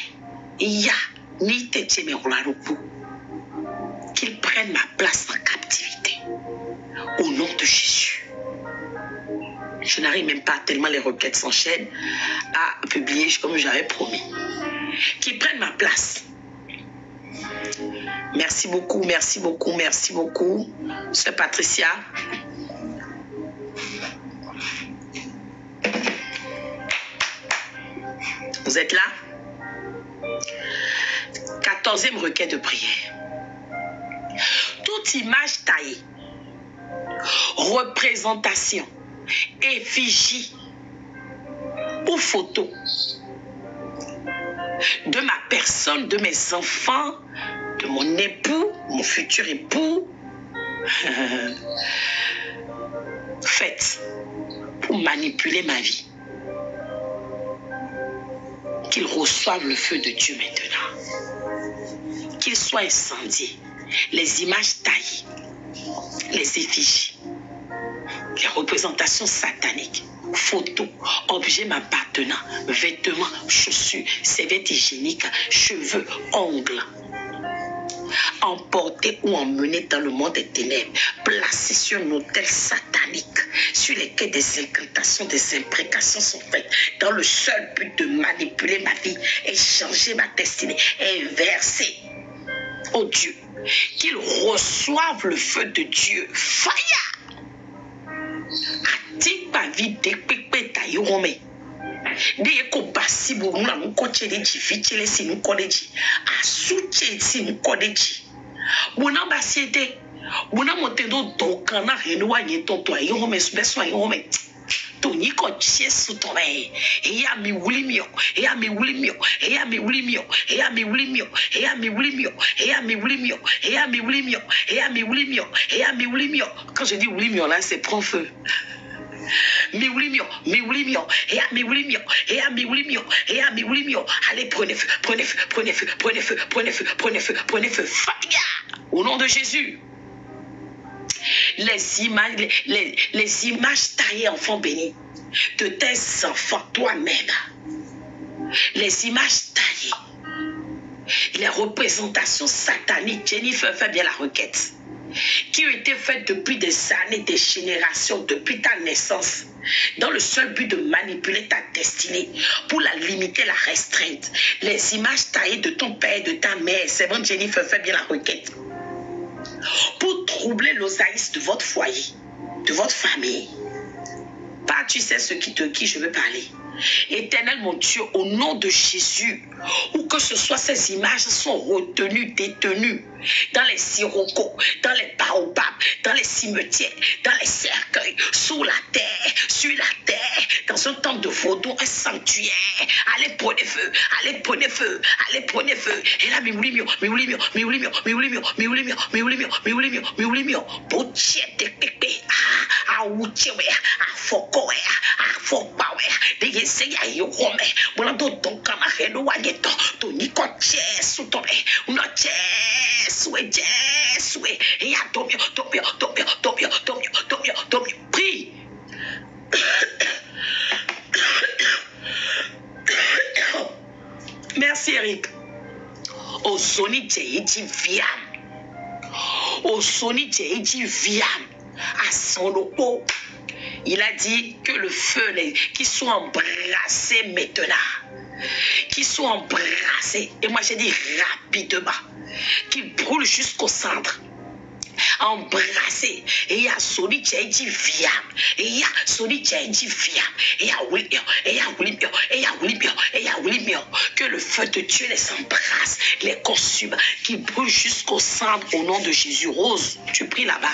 Ya, ni te teme roularupu. Qu'ils prennent ma place en captivité. Au nom de Jésus. Je n'arrive même pas, tellement les requêtes s'enchaînent, à publier comme j'avais promis. Qu'ils prennent ma place. Merci beaucoup, merci beaucoup, merci beaucoup. Sœur Patricia. Vous êtes là? 14e requête de prière. Toute image taillée, représentation, effigie ou photo de ma personne, de mes enfants, de mon époux, mon futur époux, faite pour manipuler ma vie. Qu'ils reçoivent le feu de Dieu maintenant. Qu'ils soient incendiés. Les images taillées, les effigies, les représentations sataniques, photos, objets m'appartenant, vêtements, chaussures, serviettes hygiéniques, cheveux, ongles, emportés ou emmenés dans le monde des ténèbres, placés sur un autel satanique, sur lesquels des incantations, des imprécations sont faites, dans le seul but de manipuler ma vie et changer ma destinée, et verser, oh Dieu, qu'ils reçoivent le feu de Dieu. Fire! Ati pa vie de pepe ta yorome. De eko basi bo muna mkoche de ji fichele si mkode ji. Asuche si mkode ji. Muna basi ete. Muna motendo dokana renwa yeton to yorome subeso yorome. Toniko Jesu tome. Eya mi wulimio. Eya mi wulimio. Eya mi wulimio. Eya mi wulimio. Eya mi wulimio. Eya mi wulimio. Eya mi wulimio. Eya mi wulimio. Eya mi wulimio. Quand je dis wulimio là, c'est prend feu. Mi wulimio. Eya mi wulimio. Eya mi wulimio. Eya mi wulimio. Allez, prenez feu. Prenez feu. Prenez feu. Prenez feu. Prenez feu. Prenez feu. Prenez feu. Fire. Au nom de Jésus. Les images taillées, enfants bénis, de tes enfants, toi-même. Les images taillées, les représentations sataniques, Jennifer fait bien la requête, qui ont été faites depuis des années, des générations, depuis ta naissance, dans le seul but de manipuler ta destinée, pour la limiter, la restreindre. Les images taillées de ton père, de ta mère, c'est bon, Jennifer fait bien la requête. Pour troubler l'osaïs de votre foyer, de votre famille. Pas, tu sais ce qui je veux parler. Éternel mon Dieu, au nom de Jésus, où que ce soit, ces images sont retenues, détenues dans les sirocos, dans les baobabs, dans les cimetières, dans les cercueils, sous la terre, sur la terre, dans un temple de vaudou, un sanctuaire. Allez, prenez feu, allez, prenez feu, allez, prenez feu. Et là, mioulimio, prie. Merci Eric. Au Sony Djeiji Viam. Au Sony Djeiji Viam. À son loco. Il a dit que le feu, qu'ils soient embrassés maintenant. Qu'ils soient embrassés. Et moi j'ai dit rapidement. Qu'ils brûlent jusqu'au centre. Embrassé. Et il y a Sony Djeiji Viam. Et il y a Sony Djeiji Viam. Et il y a William. Et il y a William. Et il y a William. Et il y a William. Que le feu de Dieu les embrasse, les consume, qui brûle jusqu'au centre au nom de Jésus. Rose, tu pries là-bas.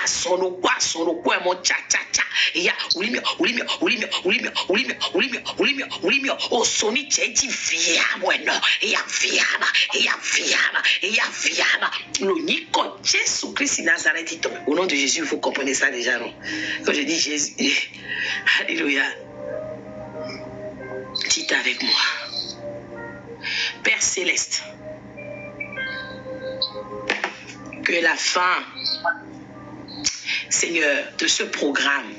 À son loco, et mon tcha-tcha-tcha. Et il y a William. Oh, Sony Djeiji Viam. Ouais, non. Et il y a Viam. Et il y a Viam. Et il y a Viam. Le Nico Jésus-Christ Nazareth. Au nom de Jésus, vous comprenez ça déjà, non? Quand je dis Jésus, alléluia. Dites avec moi. Père Céleste, que la fin, Seigneur, de ce programme,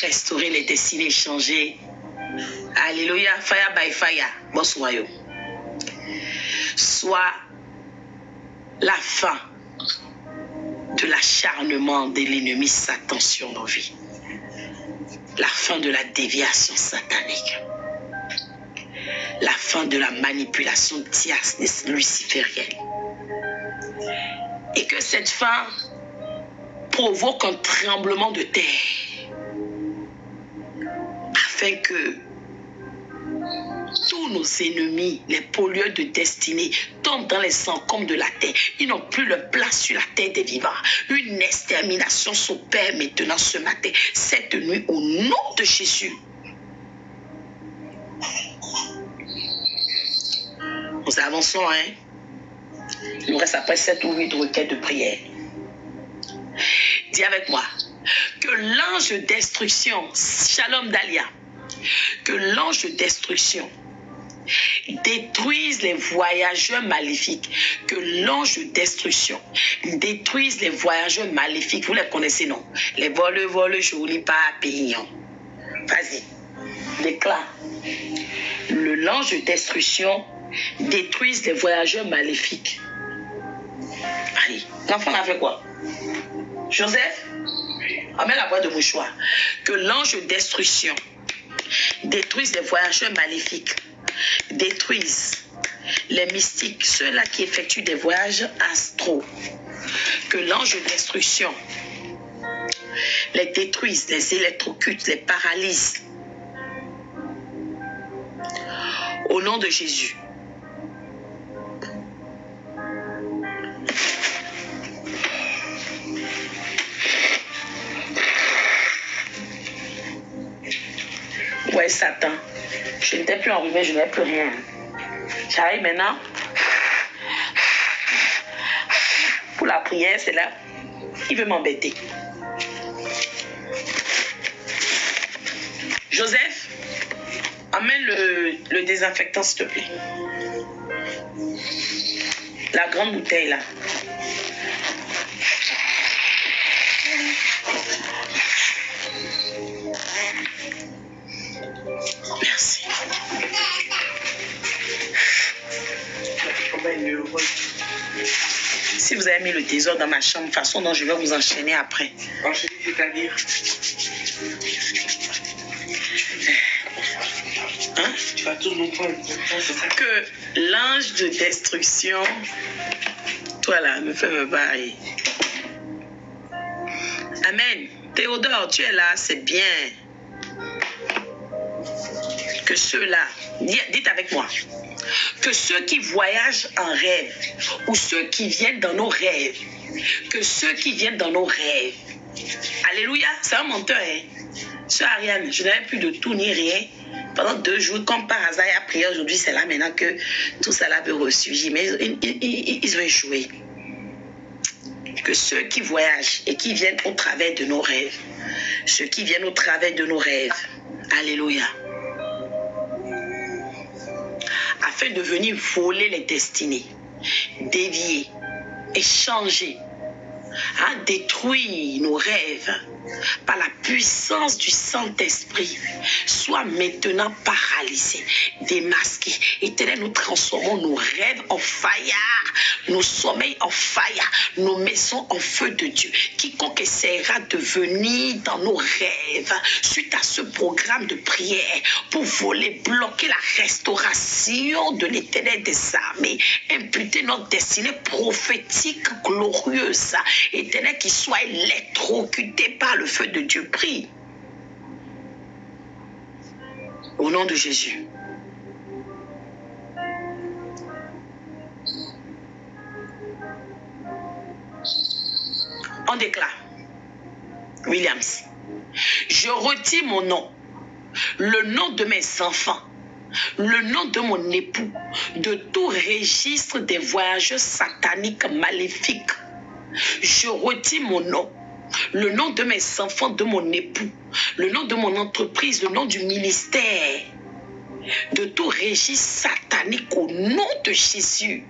restaurer les destinées, changer. Alléluia, fire by fire, bonsoir. Soit la fin de l'acharnement de l'ennemi Satan sur nos vies. La fin de la déviation satanique. La fin de la manipulation luciférienne. Et que cette fin provoque un tremblement de terre. Afin que tous nos ennemis, les pollueurs de destinée, tombent dans les encombre de la terre. Ils n'ont plus leur place sur la terre des vivants. Une extermination s'opère maintenant ce matin, cette nuit, au nom de Jésus. Nous avançons, hein. Il nous reste après 7 ou 8 requêtes de prière. Dis avec moi que l'ange de destruction, Shalom Dalia, que l'ange de destruction détruise les voyageurs maléfiques, que l'ange de destruction détruise les voyageurs maléfiques. Vous les connaissez, non? Les voleurs, je vous lis pas papillons. Vas-y, déclare. L'ange de destruction détruise les voyageurs maléfiques. Allez, l'enfant a fait quoi? Joseph, amène la boîte de mouchoir. Que l'ange de destruction détruise les voyageurs maléfiques, détruise les mystiques, ceux-là qui effectuent des voyages astraux. Que l'ange de destruction les détruise, les électrocute, les paralyse. Au nom de Jésus. Satan. Je n'étais plus enrhumée, je n'avais plus rien. J'arrive maintenant. Pour la prière, c'est là. Il veut m'embêter. Joseph, amène le désinfectant, s'il te plaît. La grande bouteille, là. Merci. Si vous avez mis le désordre dans ma chambre, façon dont je vais vous enchaîner après. Enchaîner, c'est-à-dire hein? Tu vas tout nous prendre. C'est ça. Que l'ange de destruction, toi là, me fait me barrer. Amen. Théodore, tu es là, c'est bien. Que ceux-là, dites avec moi, que ceux qui voyagent en rêve, ou ceux qui viennent dans nos rêves, que ceux qui viennent dans nos rêves, alléluia, c'est un menteur, hein. Sœur Ariane, je n'avais plus de tout ni rien. Pendant 2 jours, comme par hasard, il a prié aujourd'hui, c'est là maintenant que tout ça là veut ressurgir. Mais ils ont échoué. Que ceux qui voyagent et qui viennent au travers de nos rêves, ceux qui viennent au travers de nos rêves, alléluia, afin de venir voler les destinées, dévier et changer, détruire nos rêves par la puissance du Saint-Esprit, soit maintenant paralysés, démasqués. Éternel, nous transformons nos rêves en fire, nos sommeils en fire, nos maisons en feu de Dieu. Quiconque essaiera de venir dans nos rêves suite à ce programme de prière pour voler, bloquer la restauration de l'Éternel des armées, imputer notre destinée prophétique glorieuse, Éternel, qui soit électrocuté par le feu de Dieu. Prie. Au nom de Jésus. On déclare. Williams. Je retire mon nom, le nom de mes enfants, le nom de mon époux, de tout registre des voyageurs sataniques maléfiques. Je retire mon nom, le nom de mes enfants, de mon époux, le nom de mon entreprise, le nom du ministère, de tout registre satanique au nom de Jésus.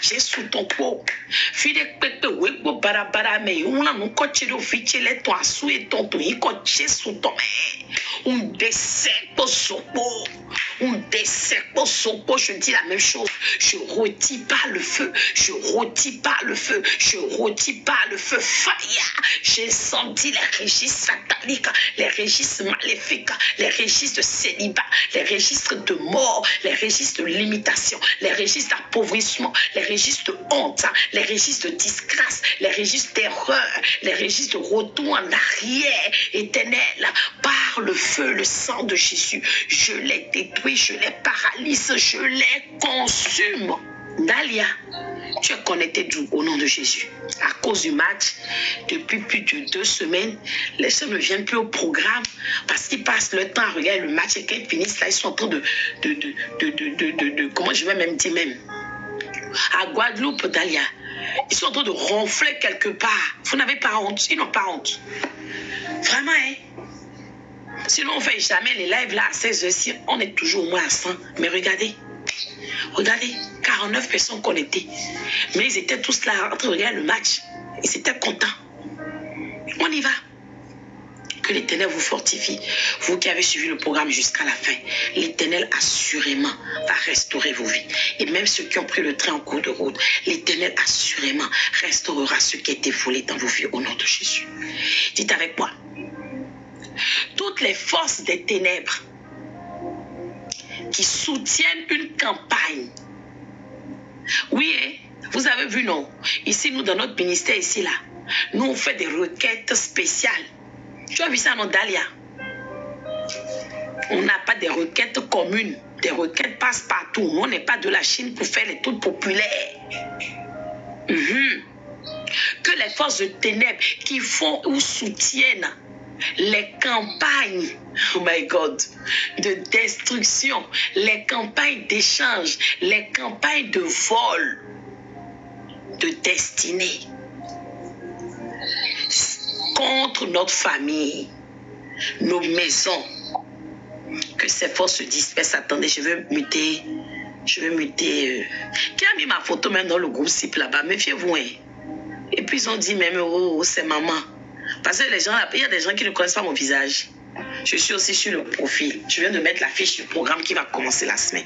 Jésus ton po fide pepe wegbo barabara me una no kochiro fichele to asu e ton to iko Jésus ton me déserto sopo je dis la même chose. Je retire pas le feu, je retire pas le feu, je retire pas le feu. Fire. J'ai senti les registres sataniques, les registres maléfiques, les registres de célibat, les registres de mort, les registres de limitation, les registres d'appauvrissement, les registres de honte, les registres de disgrâce, les registres d'erreur, les registres de retour en arrière. Éternel, par le feu, le sang de Jésus, je les détruis, je les paralyse, je les consume. Dalia, tu es connecté au nom de Jésus. À cause du match, depuis plus de 2 semaines, les gens ne viennent plus au programme parce qu'ils passent le temps à regarder le match et quand ils finissent là, ils sont en train comment je vais même dire même. À Guadeloupe, Dalia, ils sont en train de ronfler quelque part. Vous n'avez pas honte, ils n'ont pas honte. Vraiment, hein? Sinon, on ne fait jamais les lives là à 16h, on est toujours au moins à 100. Mais regardez, 49 personnes connectées. Mais ils étaient tous là en train de regarder le match. Ils étaient contents. On y va. Que l'Éternel vous fortifie. Vous qui avez suivi le programme jusqu'à la fin, l'Éternel assurément va restaurer vos vies. Et même ceux qui ont pris le train en cours de route, l'Éternel assurément restaurera ce qui a été volé dans vos vies au nom de Jésus. Dites avec moi. Toutes les forces des ténèbres qui soutiennent une campagne. Oui, hein? Vous avez vu, non? Ici, nous, dans notre ministère, ici, là, nous, on fait des requêtes spéciales. Tu as vu ça, non, Dalia? On n'a pas des requêtes communes. Des requêtes passent partout. Nous, on n'est pas de la Chine pour faire les trucs populaires. Que les forces de ténèbres qui font ou soutiennent les campagnes, oh my God, de destruction, les campagnes d'échange, les campagnes de vol, de destinée contre notre famille, nos maisons, que ces forces se dispersent. Attendez, je veux muter. Qui a mis ma photo même dans le groupe SIP là-bas? Méfiez-vous, hein. Et puis ils ont dit même, oh, c'est maman. Parce que les gens, il y a des gens qui ne connaissent pas mon visage. Je suis aussi sur le profil. Je viens de mettre la fiche du programme qui va commencer la semaine.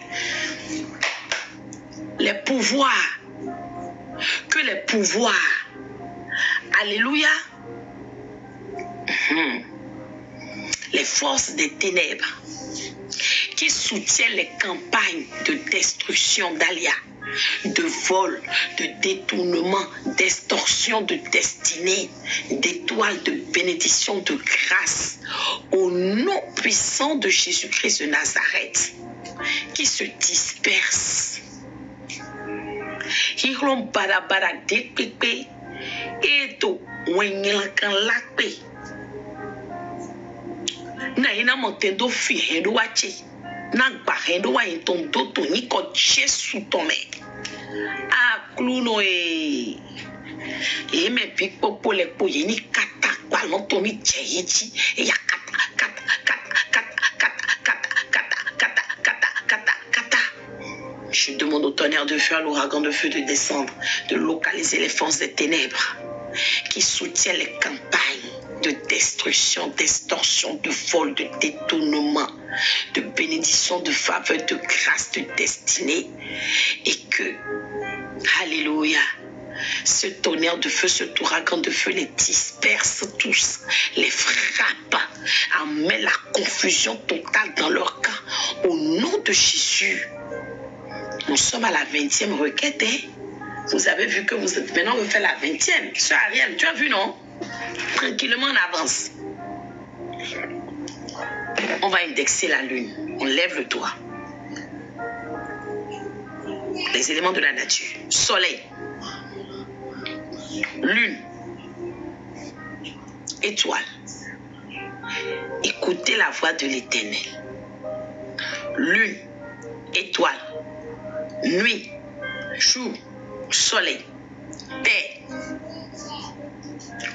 Les pouvoirs. Que les pouvoirs. Alléluia. Les forces des ténèbres qui soutiennent les campagnes de destruction d'Alia, de vol, de détournement, d'extorsion de destinée, d'étoiles de bénédiction, de grâce, au nom puissant de Jésus-Christ de Nazareth, qui se dispersent. Na ina motendo fi hendo wache na gba hendo wa inton do to ni ko Jesu tome a kluno e me bi popo le po ye ni kata kwa lo to mi je yichi e ya kata. Je demande au tonnerre de feu, à l'ouragan de feu de descendre, de localiser les forces des ténèbres qui soutiennent les campagnes de destruction, d'extorsion, de vol, de détournement, de bénédiction, de faveur, de grâce, de destinée. Et que, alléluia, ce tonnerre de feu, ce ouragan de feu les disperse tous, les frappe, amène la confusion totale dans leur camp. Au nom de Jésus, nous sommes à la 20e requête. Hein? Vous avez vu que vous êtes maintenant, on fait la 20e. Sœur Ariel, tu as vu, non? Tranquillement, on avance. On va indexer la lune. On lève le doigt. Les éléments de la nature. Soleil. Lune. Étoile. Écoutez la voix de l'Éternel. Lune. Étoile. Nuit. Jour. Soleil. Terre.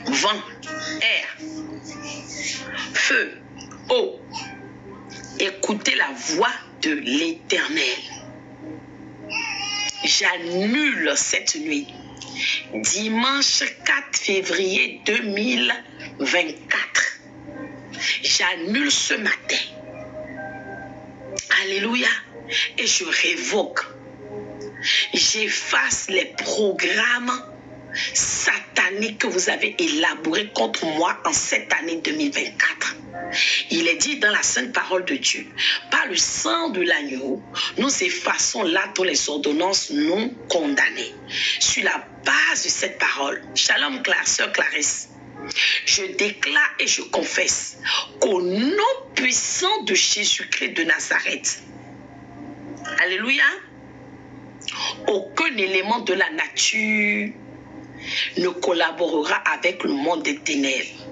Vent, air, feu, eau. Écoutez la voix de l'Éternel. J'annule cette nuit, dimanche 4 février 2024. J'annule ce matin. Alléluia. Et je révoque. J'efface les programmes satanique que vous avez élaboré contre moi en cette année 2024. Il est dit dans la sainte parole de Dieu, par le sang de l'agneau, nous effaçons là toutes les ordonnances non condamnées. Sur la base de cette parole, Shalom, sœur Clarisse, je déclare et je confesse qu'au nom puissant de Jésus-Christ de Nazareth, alléluia, aucun élément de la nature ne collaborera avec le monde des ténèbres.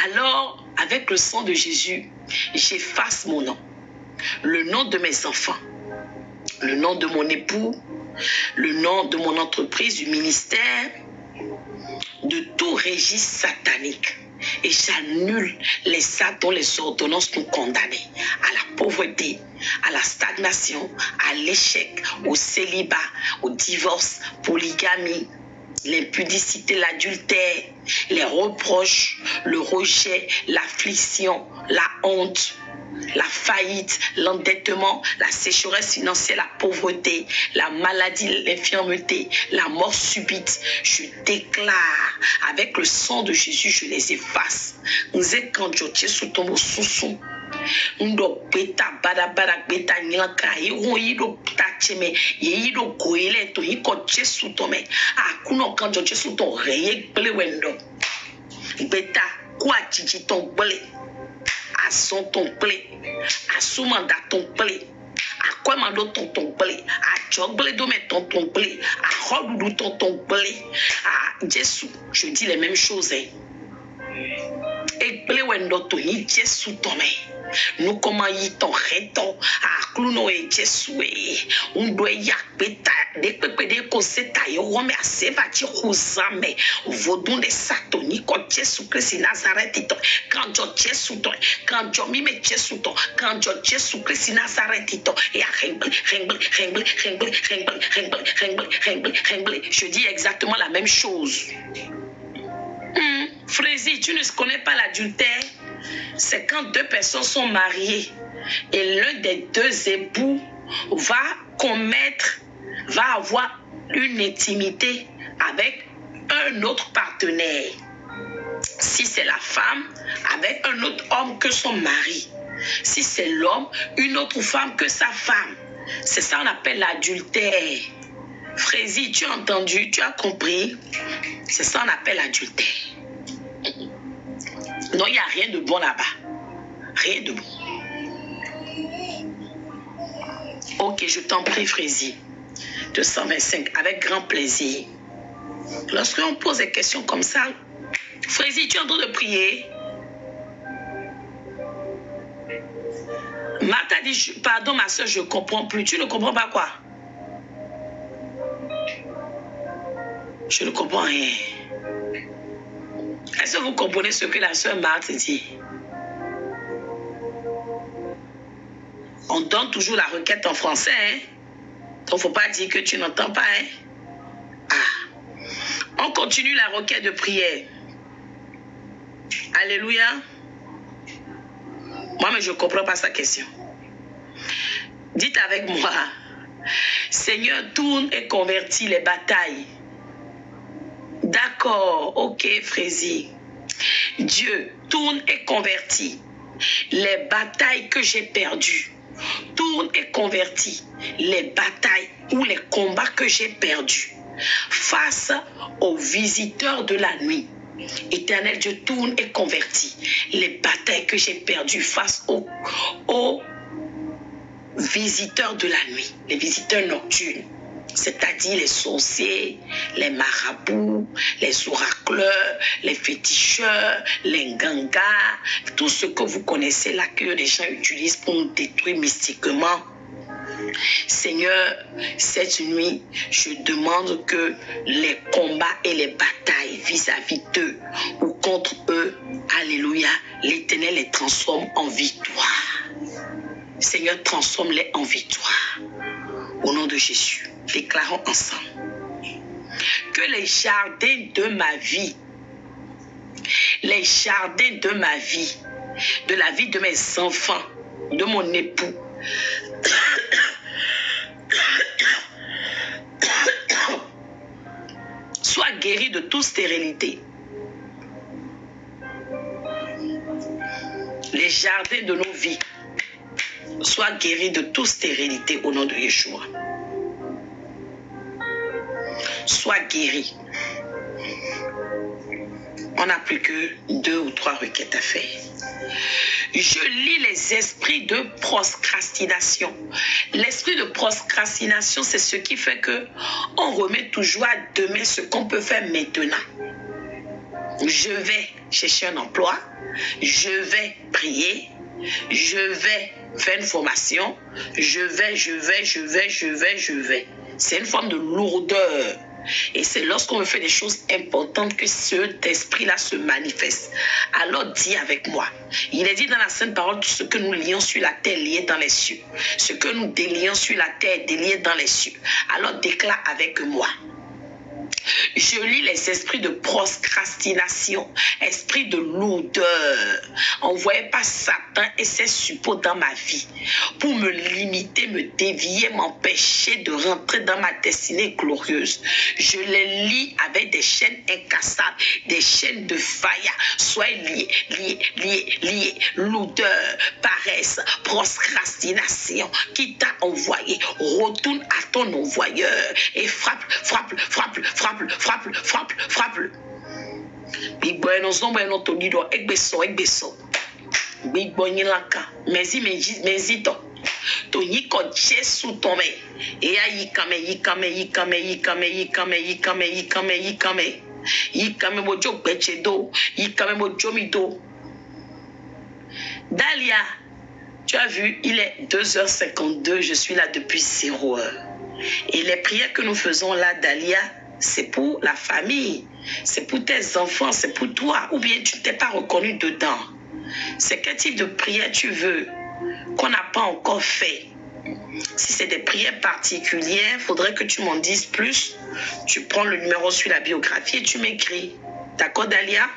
Alors, avec le sang de Jésus, j'efface mon nom, le nom de mes enfants, le nom de mon époux, le nom de mon entreprise, du ministère, de tout registre satanique. Et j'annule les actes dont les ordonnances nous condamnent à la pauvreté, à la stagnation, à l'échec, au célibat, au divorce, polygamie, l'impudicité, l'adultère, les reproches, le rejet, l'affliction, la honte, la faillite, l'endettement, la sécheresse financière, la pauvreté, la maladie, l'infirmité, la mort subite. Je déclare, avec le sang de Jésus, je les efface. Nous quand je sous ton sous ndo beta bada beta nyaka yido tacheme yido koile to yiko Jesu to me akuno kan jo Jesu to reye ple wendo beta kwa chichi ton ple ason ton ple asumanda ton ple Quoi mando tonton blé, à jogble do mais tonton blé, à rodoudou tonton blé, à Jésus, je dis les mêmes choses. Et blé wendo to ni Jésus tomé. Nous comment y ton reton à clouno et Jésus on doit y apeta des pepe des coseta yo rome a sevati rousame vodun de satoni ko Jésus Christ Nazareth quand Jésus ton quand jo mi me Jésus ton quand Jésus Christ Nazareth ton et rengle je dis exactement la même chose. Frézy, tu ne connais pas l'adultère? C'est quand deux personnes sont mariées et l'un des deux époux va avoir une intimité avec un autre partenaire. Si c'est la femme, avec un autre homme que son mari. Si c'est l'homme, une autre femme que sa femme. C'est ça qu'on appelle l'adultère. Frézy, tu as entendu, tu as compris? C'est ça qu'on appelle l'adultère. Non, il n'y a rien de bon là-bas. Rien de bon. Ok, je t'en prie, Frézy. 225, avec grand plaisir. Lorsqu'on pose des questions comme ça, Frézy, tu es en train de prier? Martha dit, pardon ma soeur, je ne comprends plus. Tu ne comprends pas quoi? Je ne comprends rien. Est-ce que vous comprenez ce que la soeur Marthe dit? On donne toujours la requête en français. Hein? Donc, il ne faut pas dire que tu n'entends pas. Hein? Ah. On continue la requête de prière. Alléluia. Moi, mais je ne comprends pas sa question. Dites avec moi. Seigneur, tourne et convertis les batailles. D'accord, ok, Frézy. Dieu, tourne et convertis les batailles que j'ai perdues. Tourne et convertis les batailles ou les combats que j'ai perdus face aux visiteurs de la nuit. Éternel Dieu, tourne et convertis les batailles que j'ai perdues face aux visiteurs de la nuit, les visiteurs nocturnes. C'est-à-dire les sorciers, les marabouts, les oracleurs, les féticheurs, les gangas, tout ce que vous connaissez là que les gens utilisent pour nous détruire mystiquement. Seigneur, cette nuit, je demande que les combats et les batailles vis-à-vis d'eux ou contre eux, alléluia, l'Éternel les transforme en victoire. Seigneur, transforme-les en victoire. Au nom de Jésus, déclarons ensemble que les jardins de ma vie, de la vie de mes enfants, de mon époux, soient guéris de toute stérilité. Les jardins de nos vies soient guéris de toute stérilité au nom de Yeshua. Sois guéri. On n'a plus que 2 ou 3 requêtes à faire. Je lis les esprits de procrastination. L'esprit de procrastination, c'est ce qui fait que on remet toujours à demain ce qu'on peut faire maintenant. Je vais chercher un emploi, je vais prier, je vais faire une formation, je vais. C'est une forme de lourdeur. Et c'est lorsqu'on me fait des choses importantes que cet esprit-là se manifeste. Alors dis avec moi. Il est dit dans la Sainte Parole, ce que nous lions sur la terre, lié dans les cieux. Ce que nous délions sur la terre, délié dans les cieux. Alors déclare avec moi. Je lis les esprits de procrastination, esprits de lourdeur, envoyés par Satan et ses suppôts dans ma vie pour me limiter, me dévier, m'empêcher de rentrer dans ma destinée glorieuse. Je les lie avec des chaînes incassables, des chaînes de faïa. Soyez liés, lourdeur, paresse, procrastination. Qui t'a envoyé, retourne à ton envoyeur et frappe. Big boy no sombre no to dido egbeso. Big boy ni laka. Mezi to. To yiko Jesu tome. Eya yikame, yikame, yikame, yikame, yikame, yikame, yikame, yikame. Yikame mojo bechedo. Yikame mojo mido. Dalia, tu as vu, il est 2h52, je suis là depuis 0h. Et les prières que nous faisons là, Dalia, c'est pour la famille, c'est pour tes enfants, c'est pour toi, ou bien tu ne t'es pas reconnu dedans. C'est quel type de prière tu veux qu'on n'a pas encore fait? Si c'est des prières particulières, il faudrait que tu m'en dises plus. Tu prends le numéro sur la biographie et tu m'écris. D'accord, Dalia?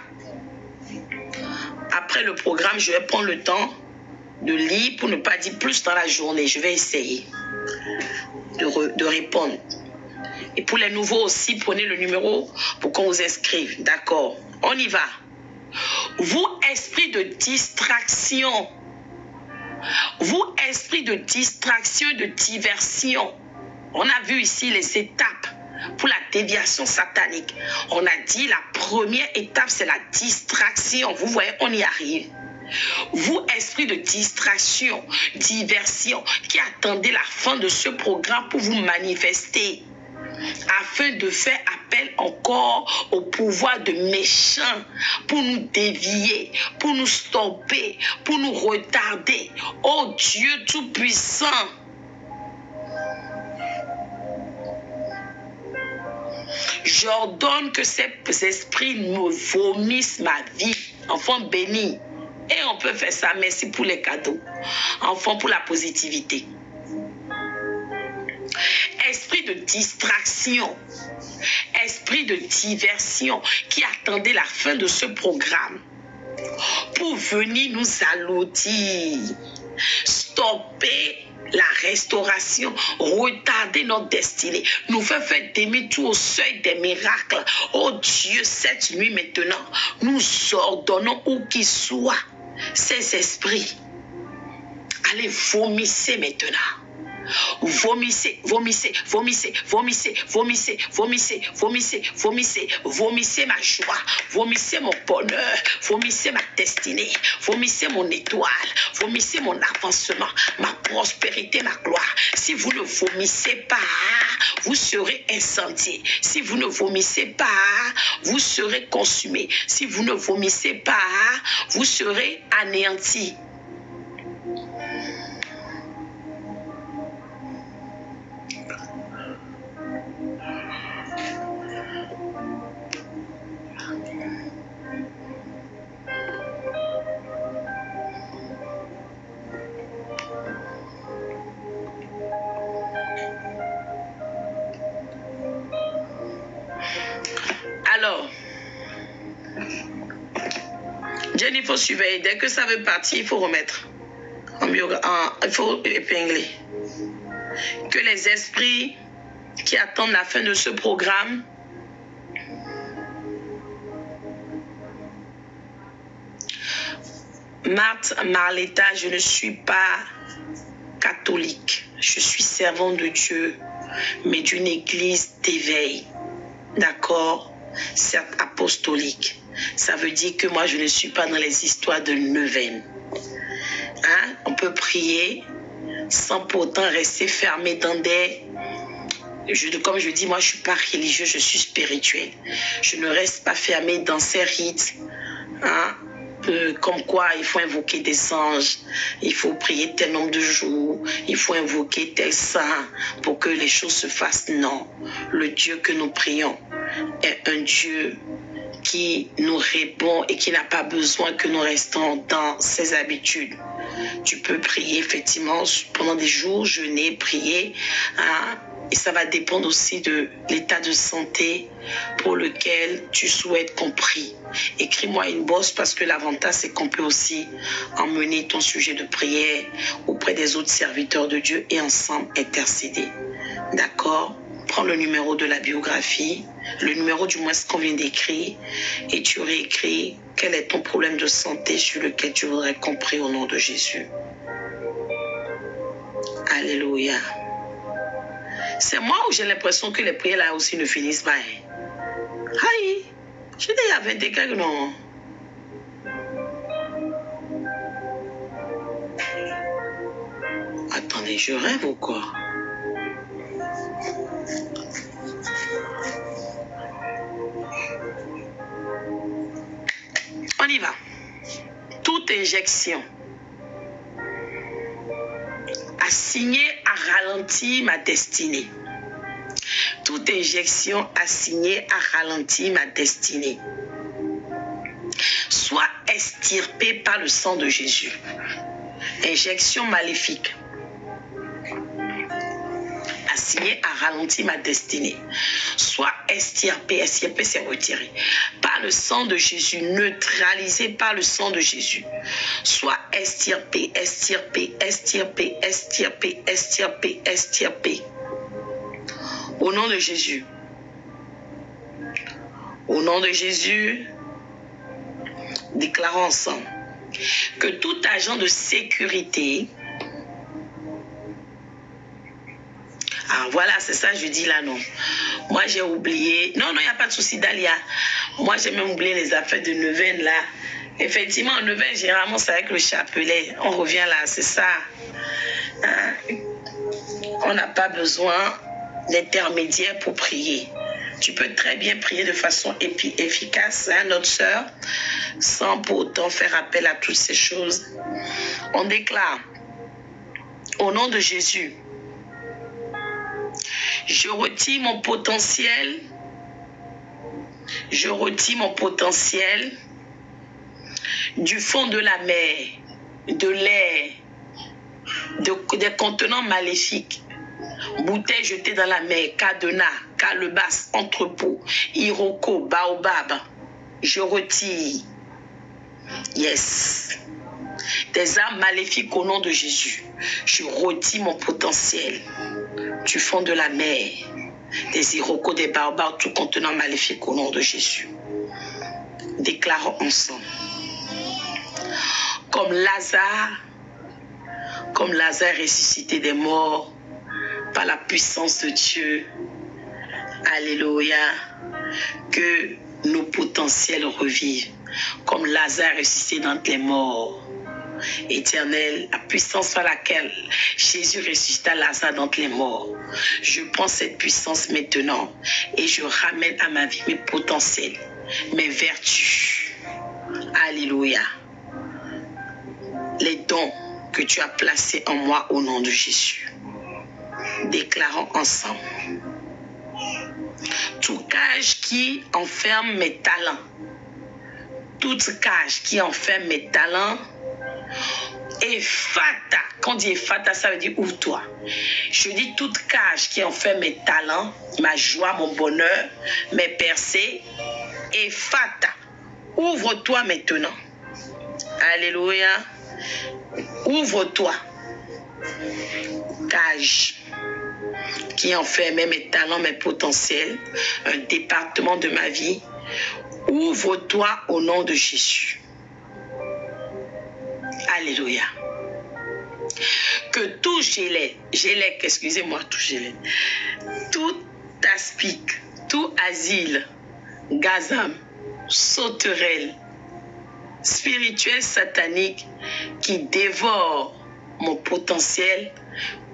Après le programme, je vais prendre le temps de lire pour ne pas dire plus dans la journée. Je vais essayer de répondre. Et pour les nouveaux aussi, prenez le numéro pour qu'on vous inscrive. D'accord. On y va. Vous, esprit de distraction. Vous, esprit de distraction et de diversion. On a vu ici les étapes pour la déviation satanique. On a dit la première étape, c'est la distraction. Vous voyez, on y arrive. Vous, esprit de distraction, diversion, qui attendez la fin de ce programme pour vous manifester, afin de faire appel encore au pouvoir de méchants pour nous dévier, pour nous stopper, pour nous retarder. Oh Dieu Tout-Puissant, j'ordonne que ces esprits me vomissent ma vie. Enfant béni. Et on peut faire ça. Merci pour les cadeaux. Enfant, pour la positivité. Esprit de distraction, esprit de diversion qui attendait la fin de ce programme pour venir nous alourdir, stopper la restauration, retarder notre destinée, nous faire demi-tour au seuil des miracles. Oh Dieu, cette nuit maintenant, nous ordonnons où qu'il soit ces esprits. Allez, vomissez maintenant. Vomissez, vomissez, vomissez, vomissez, vomissez, vomissez, vomissez, vomissez, vomissez ma joie, vomissez mon bonheur, vomissez ma destinée, vomissez mon étoile, vomissez mon avancement, ma prospérité, ma gloire. Si vous ne vomissez pas, vous serez incendié. Si vous ne vomissez pas, vous serez consumé. Si vous ne vomissez pas, vous serez anéanti. Alors, Jenny, il faut surveiller. Dès que ça veut partir, il faut remettre. Il faut épingler. Que les esprits qui attendent la fin de ce programme Marthe Marletta, je ne suis pas catholique. Je suis servante de Dieu, mais d'une église d'éveil. D'accord? Certes apostolique. Ça veut dire que moi, je ne suis pas dans les histoires de neuvaine. Hein? On peut prier sans pourtant rester fermé dans des... Comme je dis, moi, je ne suis pas religieux, je suis spirituel. Je ne reste pas fermé dans ces rites. Hein? Comme quoi il faut invoquer des anges, il faut prier tel nombre de jours, il faut invoquer tel saint pour que les choses se fassent. Non, le Dieu que nous prions est un Dieu qui nous répond et qui n'a pas besoin que nous restons dans ses habitudes. Tu peux prier effectivement pendant des jours, jeûner, prier, hein, et ça va dépendre aussi de l'état de santé pour lequel tu souhaites qu'on prie. Écris-moi une bosse parce que l'avantage c'est qu'on peut aussi emmener ton sujet de prière auprès des autres serviteurs de Dieu et ensemble intercéder. D'accord? Prends le numéro de la biographie, le numéro du moins ce qu'on vient d'écrire et tu réécris quel est ton problème de santé sur lequel tu voudrais qu'on prie au nom de Jésus. Alléluia. C'est moi où j'ai l'impression que les prières là aussi ne finissent pas. Aïe, je dis il y avait des gars non. Et je rêve ou quoi? On y va. Toute injection assignée à ralentir ma destinée. Toute injection assignée à ralentir ma destinée soit extirpée par le sang de Jésus. Injection maléfique assignée à ralentir ma destinée soit extirpée, extirpée c'est retiré, par le sang de Jésus, neutralisée par le sang de Jésus, soit extirpée, extirpée, extirpée, extirpée, extirpée, extirpée. Au nom de Jésus. Au nom de Jésus, déclarons ensemble que tout agent de sécurité, ah voilà, c'est ça je dis là, non. Moi j'ai oublié, non, il n'y a pas de souci Dalia. Moi j'ai même oublié les affaires de neuvaine là. Effectivement, en neuvaine, généralement c'est avec le chapelet. On revient là, c'est ça. Hein? On n'a pas besoin d'intermédiaire pour prier. Tu peux très bien prier de façon efficace, hein, notre sœur, sans pour autant faire appel à toutes ces choses. On déclare, au nom de Jésus, je retire mon potentiel, du fond de la mer, de l'air, des contenants maléfiques. Bouteilles jetées dans la mer, cadenas, calebasses, entrepôts, iroko, baobab. Je retire. Yes. Des armes maléfiques au nom de Jésus. Je retire mon potentiel du fond de la mer. Des iroko, des baobabs, tout contenant maléfique au nom de Jésus. Déclarons ensemble. Comme Lazare ressuscité des morts, par la puissance de Dieu, alléluia, que nos potentiels revivent, comme Lazare ressuscité d'entre les morts. Éternel, la puissance par laquelle Jésus ressuscita Lazare d'entre les morts, je prends cette puissance maintenant et je ramène à ma vie mes potentiels, mes vertus, alléluia, les dons que tu as placés en moi au nom de Jésus. Déclarons ensemble. Toute cage qui enferme mes talents, toute cage qui enferme mes talents, Ephata. Quand on dit Ephata, ça veut dire ouvre-toi. Je dis toute cage qui enferme mes talents, ma joie, mon bonheur, mes percées, Ephata. Ouvre-toi maintenant. Alléluia. Ouvre-toi. Cage qui enfermait mes talents, mes potentiels, un département de ma vie. Ouvre-toi au nom de Jésus. Alléluia. Que tout tout aspic, tout asile, gazam, sauterelle, spirituel satanique qui dévore mon potentiel,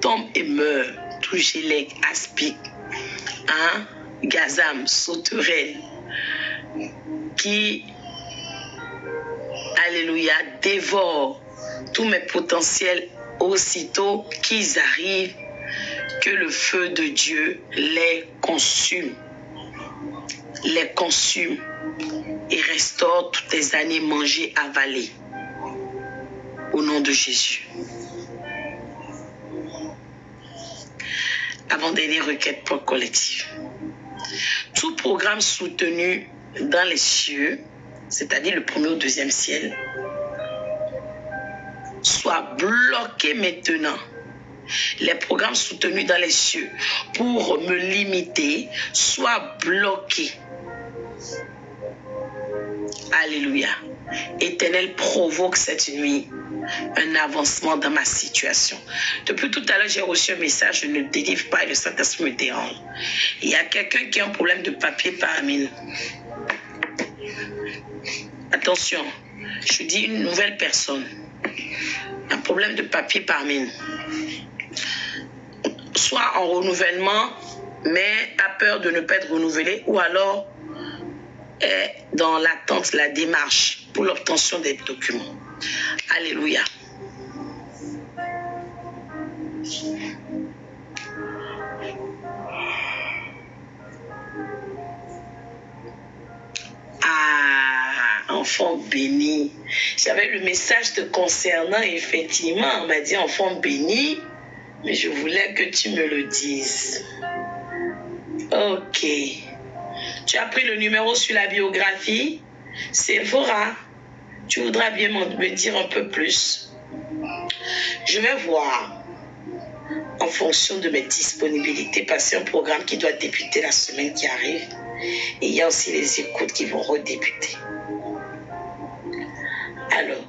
tombe et meurt. Tout gélec, aspic, hein, gazam, sauterelle, qui, alléluia, dévore tous mes potentiels aussitôt qu'ils arrivent, que le feu de Dieu les consume et restaure toutes les années mangées, avalées. Au nom de Jésus. Avant-dernière requête pour le collectif. Tout programme soutenu dans les cieux, c'est-à-dire le premier ou deuxième ciel, soit bloqué maintenant. Les programmes soutenus dans les cieux pour me limiter soient bloqués. Alléluia. Éternel, provoque cette nuit un avancement dans ma situation. Depuis tout à l'heure, j'ai reçu un message, je ne le délivre pas et le Saint-Esprit me dérange. Il y a quelqu'un qui a un problème de papier parmi nous. Attention, je dis une nouvelle personne. Un problème de papier parmi nous. soit en renouvellement, mais a peur de ne pas être renouvelé, ou alors est dans l'attente, la démarche pour l'obtention des documents. Alléluia. Ah, enfant béni. J'avais le message te concernant, effectivement. On m'a dit enfant béni, mais je voulais que tu me le dises. Ok. Tu as pris le numéro sur la biographie. Sephora, tu voudras bien me dire un peu plus. Je vais voir en fonction de mes disponibilités, passer un programme qui doit débuter la semaine qui arrive. Et il y a aussi les écoutes qui vont redébuter. Alors,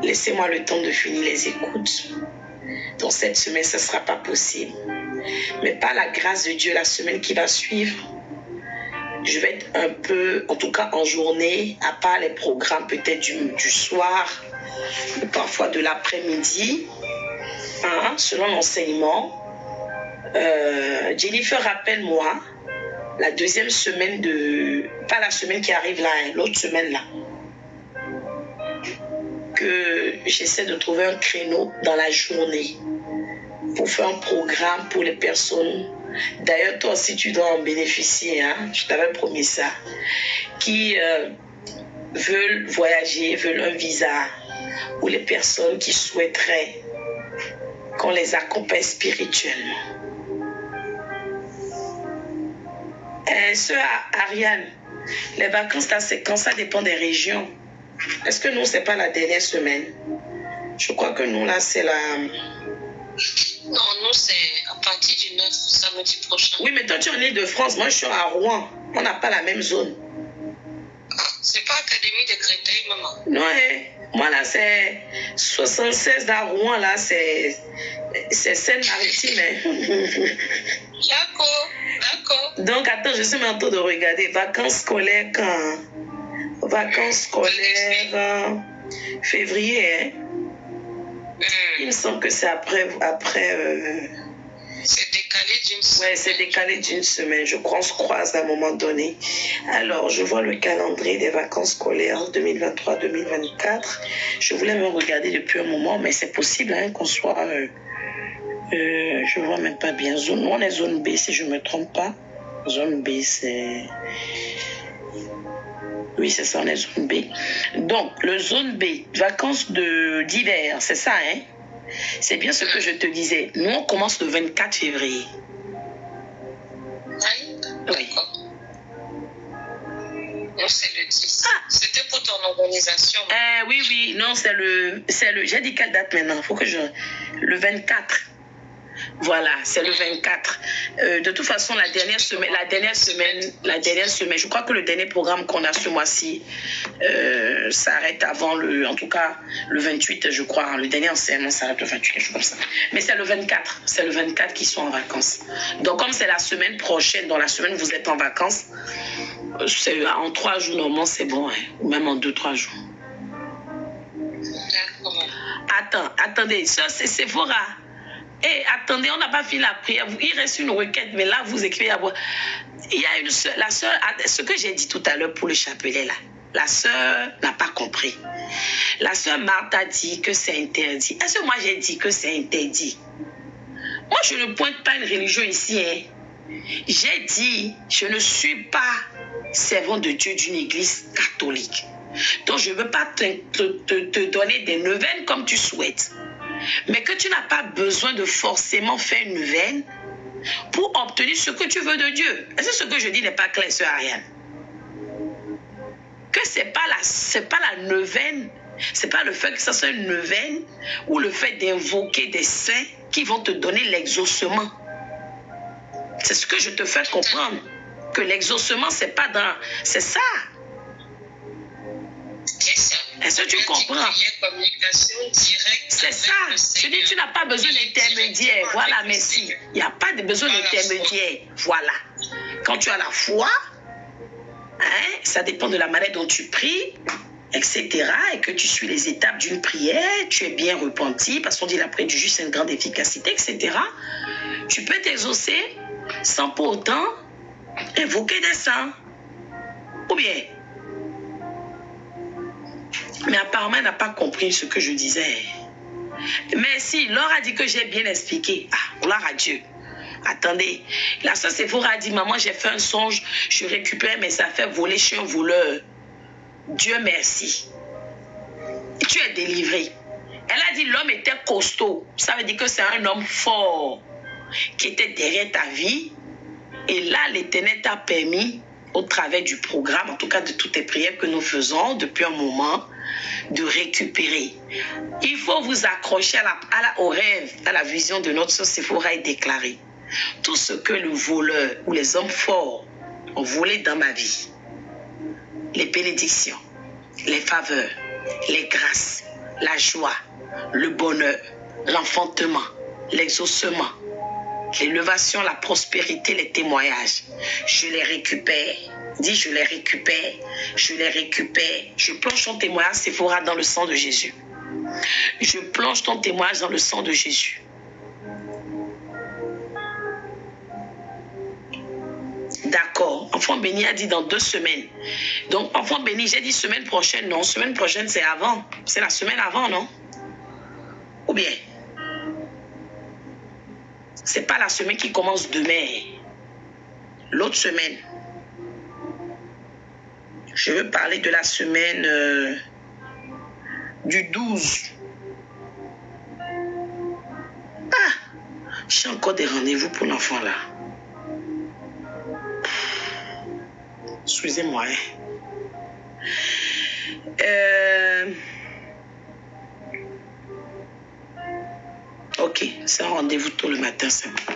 laissez-moi le temps de finir les écoutes. Dans cette semaine, ce ne sera pas possible. Mais par la grâce de Dieu, la semaine qui va suivre, je vais être un peu, en tout cas en journée, à part les programmes peut-être du soir, ou parfois de l'après-midi, hein, selon l'enseignement. Jennifer, rappelle-moi, la deuxième semaine de... Pas la semaine qui arrive là, hein, l'autre semaine là. Que j'essaie de trouver un créneau dans la journée pour faire un programme pour les personnes. D'ailleurs, toi aussi, tu dois en bénéficier, hein, je t'avais promis ça. Qui veulent voyager, veulent un visa, ou les personnes qui souhaiteraient qu'on les accompagne spirituellement. Sœur Ariane, les vacances là, c'est quand ça dépend des régions. Est-ce que nous, c'est pas la dernière semaine? Je crois que nous, là, c'est la... Non, nous, c'est à partir du 9 samedi prochain. Oui, mais toi, tu es en Île-de-France. Moi, je suis à Rouen. On n'a pas la même zone. C'est pas Académie de Créteil, maman? Non, moi, là, c'est 76 à Rouen, là, c'est Seine-Maritime. D'accord, d'accord. Donc, attends, je suis en train de regarder. Vacances scolaires quand? Vacances scolaires février, hein? Il me semble que c'est après c'est décalé d'une semaine. Ouais, c'est décalé d'une semaine. Je crois qu'on se croise à un moment donné. Alors, je vois le calendrier des vacances scolaires 2023-2024. Je voulais me regarder depuis un moment, mais c'est possible hein, qu'on soit... je vois même pas bien. Zone, on est zone B, si je me trompe pas. Zone B, c'est... Oui, c'est ça, on est zone B. Donc, le zone B, vacances d'hiver, c'est ça, hein? C'est bien ce que je te disais. Nous, on commence le 24 février. Oui. Non, c'est le 10. Ah. C'était pour ton organisation. Oui. Non, c'est le... J'ai dit quelle date maintenant? Il faut que je... Le 24. Voilà, c'est le 24. De toute façon, la dernière semaine, je crois que le dernier programme qu'on a ce mois-ci s'arrête avant en tout cas, le 28, je crois. Le dernier enseignement s'arrête le 28, quelque chose comme ça. Mais c'est le 24. C'est le 24 qui sont en vacances. Donc, comme c'est la semaine prochaine, dans la semaine, vous êtes en vacances, en 3 jours, normalement, c'est bon. Hein, ou même en 2-3 jours. Attendez, ça, c'est Sephora. Et attendez, on n'a pas fini la prière. Il reste une requête, mais là, vous écrivez à moi. Il y a une soeur, la soeur, ce que j'ai dit tout à l'heure pour le chapelet, là, la soeur n'a pas compris. La soeur Marthe a dit que c'est interdit. Est-ce que moi, j'ai dit que c'est interdit? Moi, je ne pointe pas une religion ici. Hein. J'ai dit, je ne suis pas servant de Dieu d'une église catholique. Donc, je ne veux pas te donner des neuvaines comme tu souhaites. Mais que tu n'as pas besoin de forcément faire une neuvaine pour obtenir ce que tu veux de Dieu. Est-ce que ce que je dis n'est pas clair, sœur Ariane? Que c'est pas la neuvaine, c'est pas le fait que ça soit une neuvaine ou le fait d'invoquer des saints qui vont te donner l'exaucement. C'est ce que je te fais comprendre. Que l'exaucement, c'est pas dans... C'est ça. C'est ça. Est-ce que tu comprends? C'est ça. Je dis, tu n'as pas besoin d'intermédiaire. Voilà, merci. Il n'y a pas de besoin d'intermédiaire. Voilà. Quand tu as la foi, hein, ça dépend de la manière dont tu pries. etc., et que tu suis les étapes d'une prière, tu es bien repenti, parce qu'on dit la prière du juste a une grande efficacité, etc., tu peux t'exaucer sans pour autant invoquer des saints. Ou bien. Mais apparemment, elle n'a pas compris ce que je disais. Mais si, Laure a dit que j'ai bien expliqué. Ah, gloire à Dieu. Attendez, la sœur Séphora a dit, maman, j'ai fait un songe, je récupère mes affaires volées chez un voleur. Dieu merci. Tu es délivré. Elle a dit, l'homme était costaud. Ça veut dire que c'est un homme fort qui était derrière ta vie. Et là, l'Éternel t'a permis, au travers du programme, en tout cas de toutes les prières que nous faisons depuis un moment, de récupérer. Il faut vous accrocher au rêve, à la vision de notre sœur Séphora et déclarer tout ce que le voleur ou les hommes forts ont volé dans ma vie. Les bénédictions, les faveurs, les grâces, la joie, le bonheur, l'enfantement, l'exaucement, l'élévation, la prospérité, les témoignages. Je les récupère. Dis, je les récupère. Je les récupère. Je plonge ton témoignage, Séphora, dans le sang de Jésus. Je plonge ton témoignage dans le sang de Jésus. D'accord. Enfant béni a dit dans 2 semaines. Donc, enfant béni, j'ai dit semaine prochaine. Non, semaine prochaine, c'est avant. C'est la semaine avant, non? Ou bien? C'est pas la semaine qui commence demain. L'autre semaine. Je veux parler de la semaine du 12. Ah! J'ai encore des rendez-vous pour l'enfant là. Excusez-moi. Ok, c'est un rendez-vous tôt le matin, c'est bon.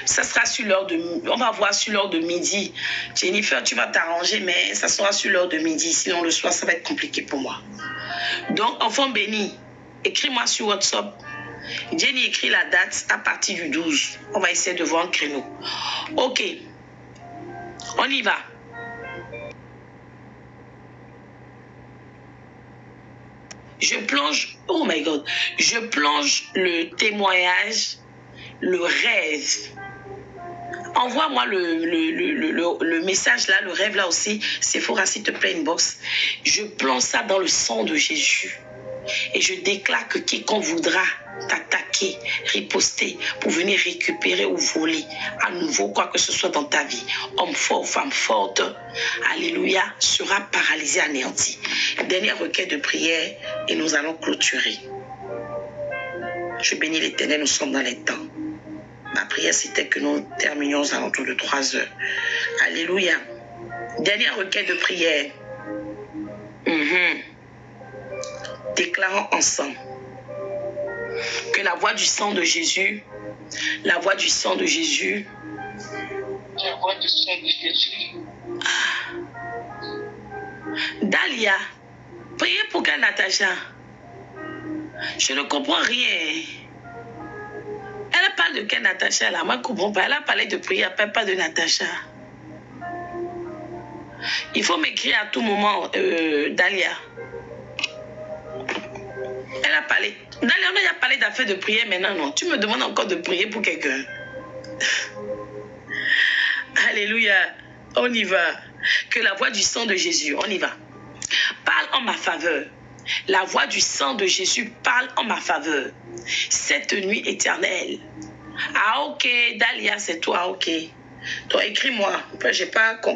Ça sera sur l'heure de... On va voir sur l'heure de midi. Jennifer, tu vas t'arranger, mais ça sera sur l'heure de midi. Sinon, le soir, ça va être compliqué pour moi. Donc, enfant béni, écris-moi sur WhatsApp. Jenny écrit la date à partir du 12. On va essayer de voir un créneau. Ok. On y va. Je plonge, oh my God, je plonge le témoignage, le rêve. Envoie-moi le message là, le rêve là aussi. Séphora, s'il te plaît, inbox. Je plonge ça dans le sang de Jésus. Et je déclare que quiconque voudra t'attaquer, riposter pour venir récupérer ou voler à nouveau quoi que ce soit dans ta vie, homme fort, femme forte, alléluia, sera paralysé, anéanti. Dernière requête de prière et nous allons clôturer. Je bénis l'Éternel, nous sommes dans les temps. Ma prière, c'était que nous terminions aux alentours de 3 heures. Alléluia. Dernière requête de prière. Déclarons ensemble que la voix du sang de Jésus, la voix du sang de Jésus, la voix du sang de Jésus. Dalia, priez pour quelle Natacha? Je ne comprends rien. Elle parle de quelle Natacha là? Moi, je ne comprends pas. Elle a parlé de prière, elle ne parle pas de Natacha. Il faut m'écrire à tout moment, Dalia. Elle a parlé. Dalia, on a parlé d'affaires de prière maintenant, non? Tu me demandes encore de prier pour quelqu'un. Alléluia. On y va. Que la voix du sang de Jésus, on y va. Parle en ma faveur. La voix du sang de Jésus parle en ma faveur. Cette nuit éternelle. Ah ok, Dalia, c'est toi, ok. Toi, écris-moi. Je n'ai pas compris.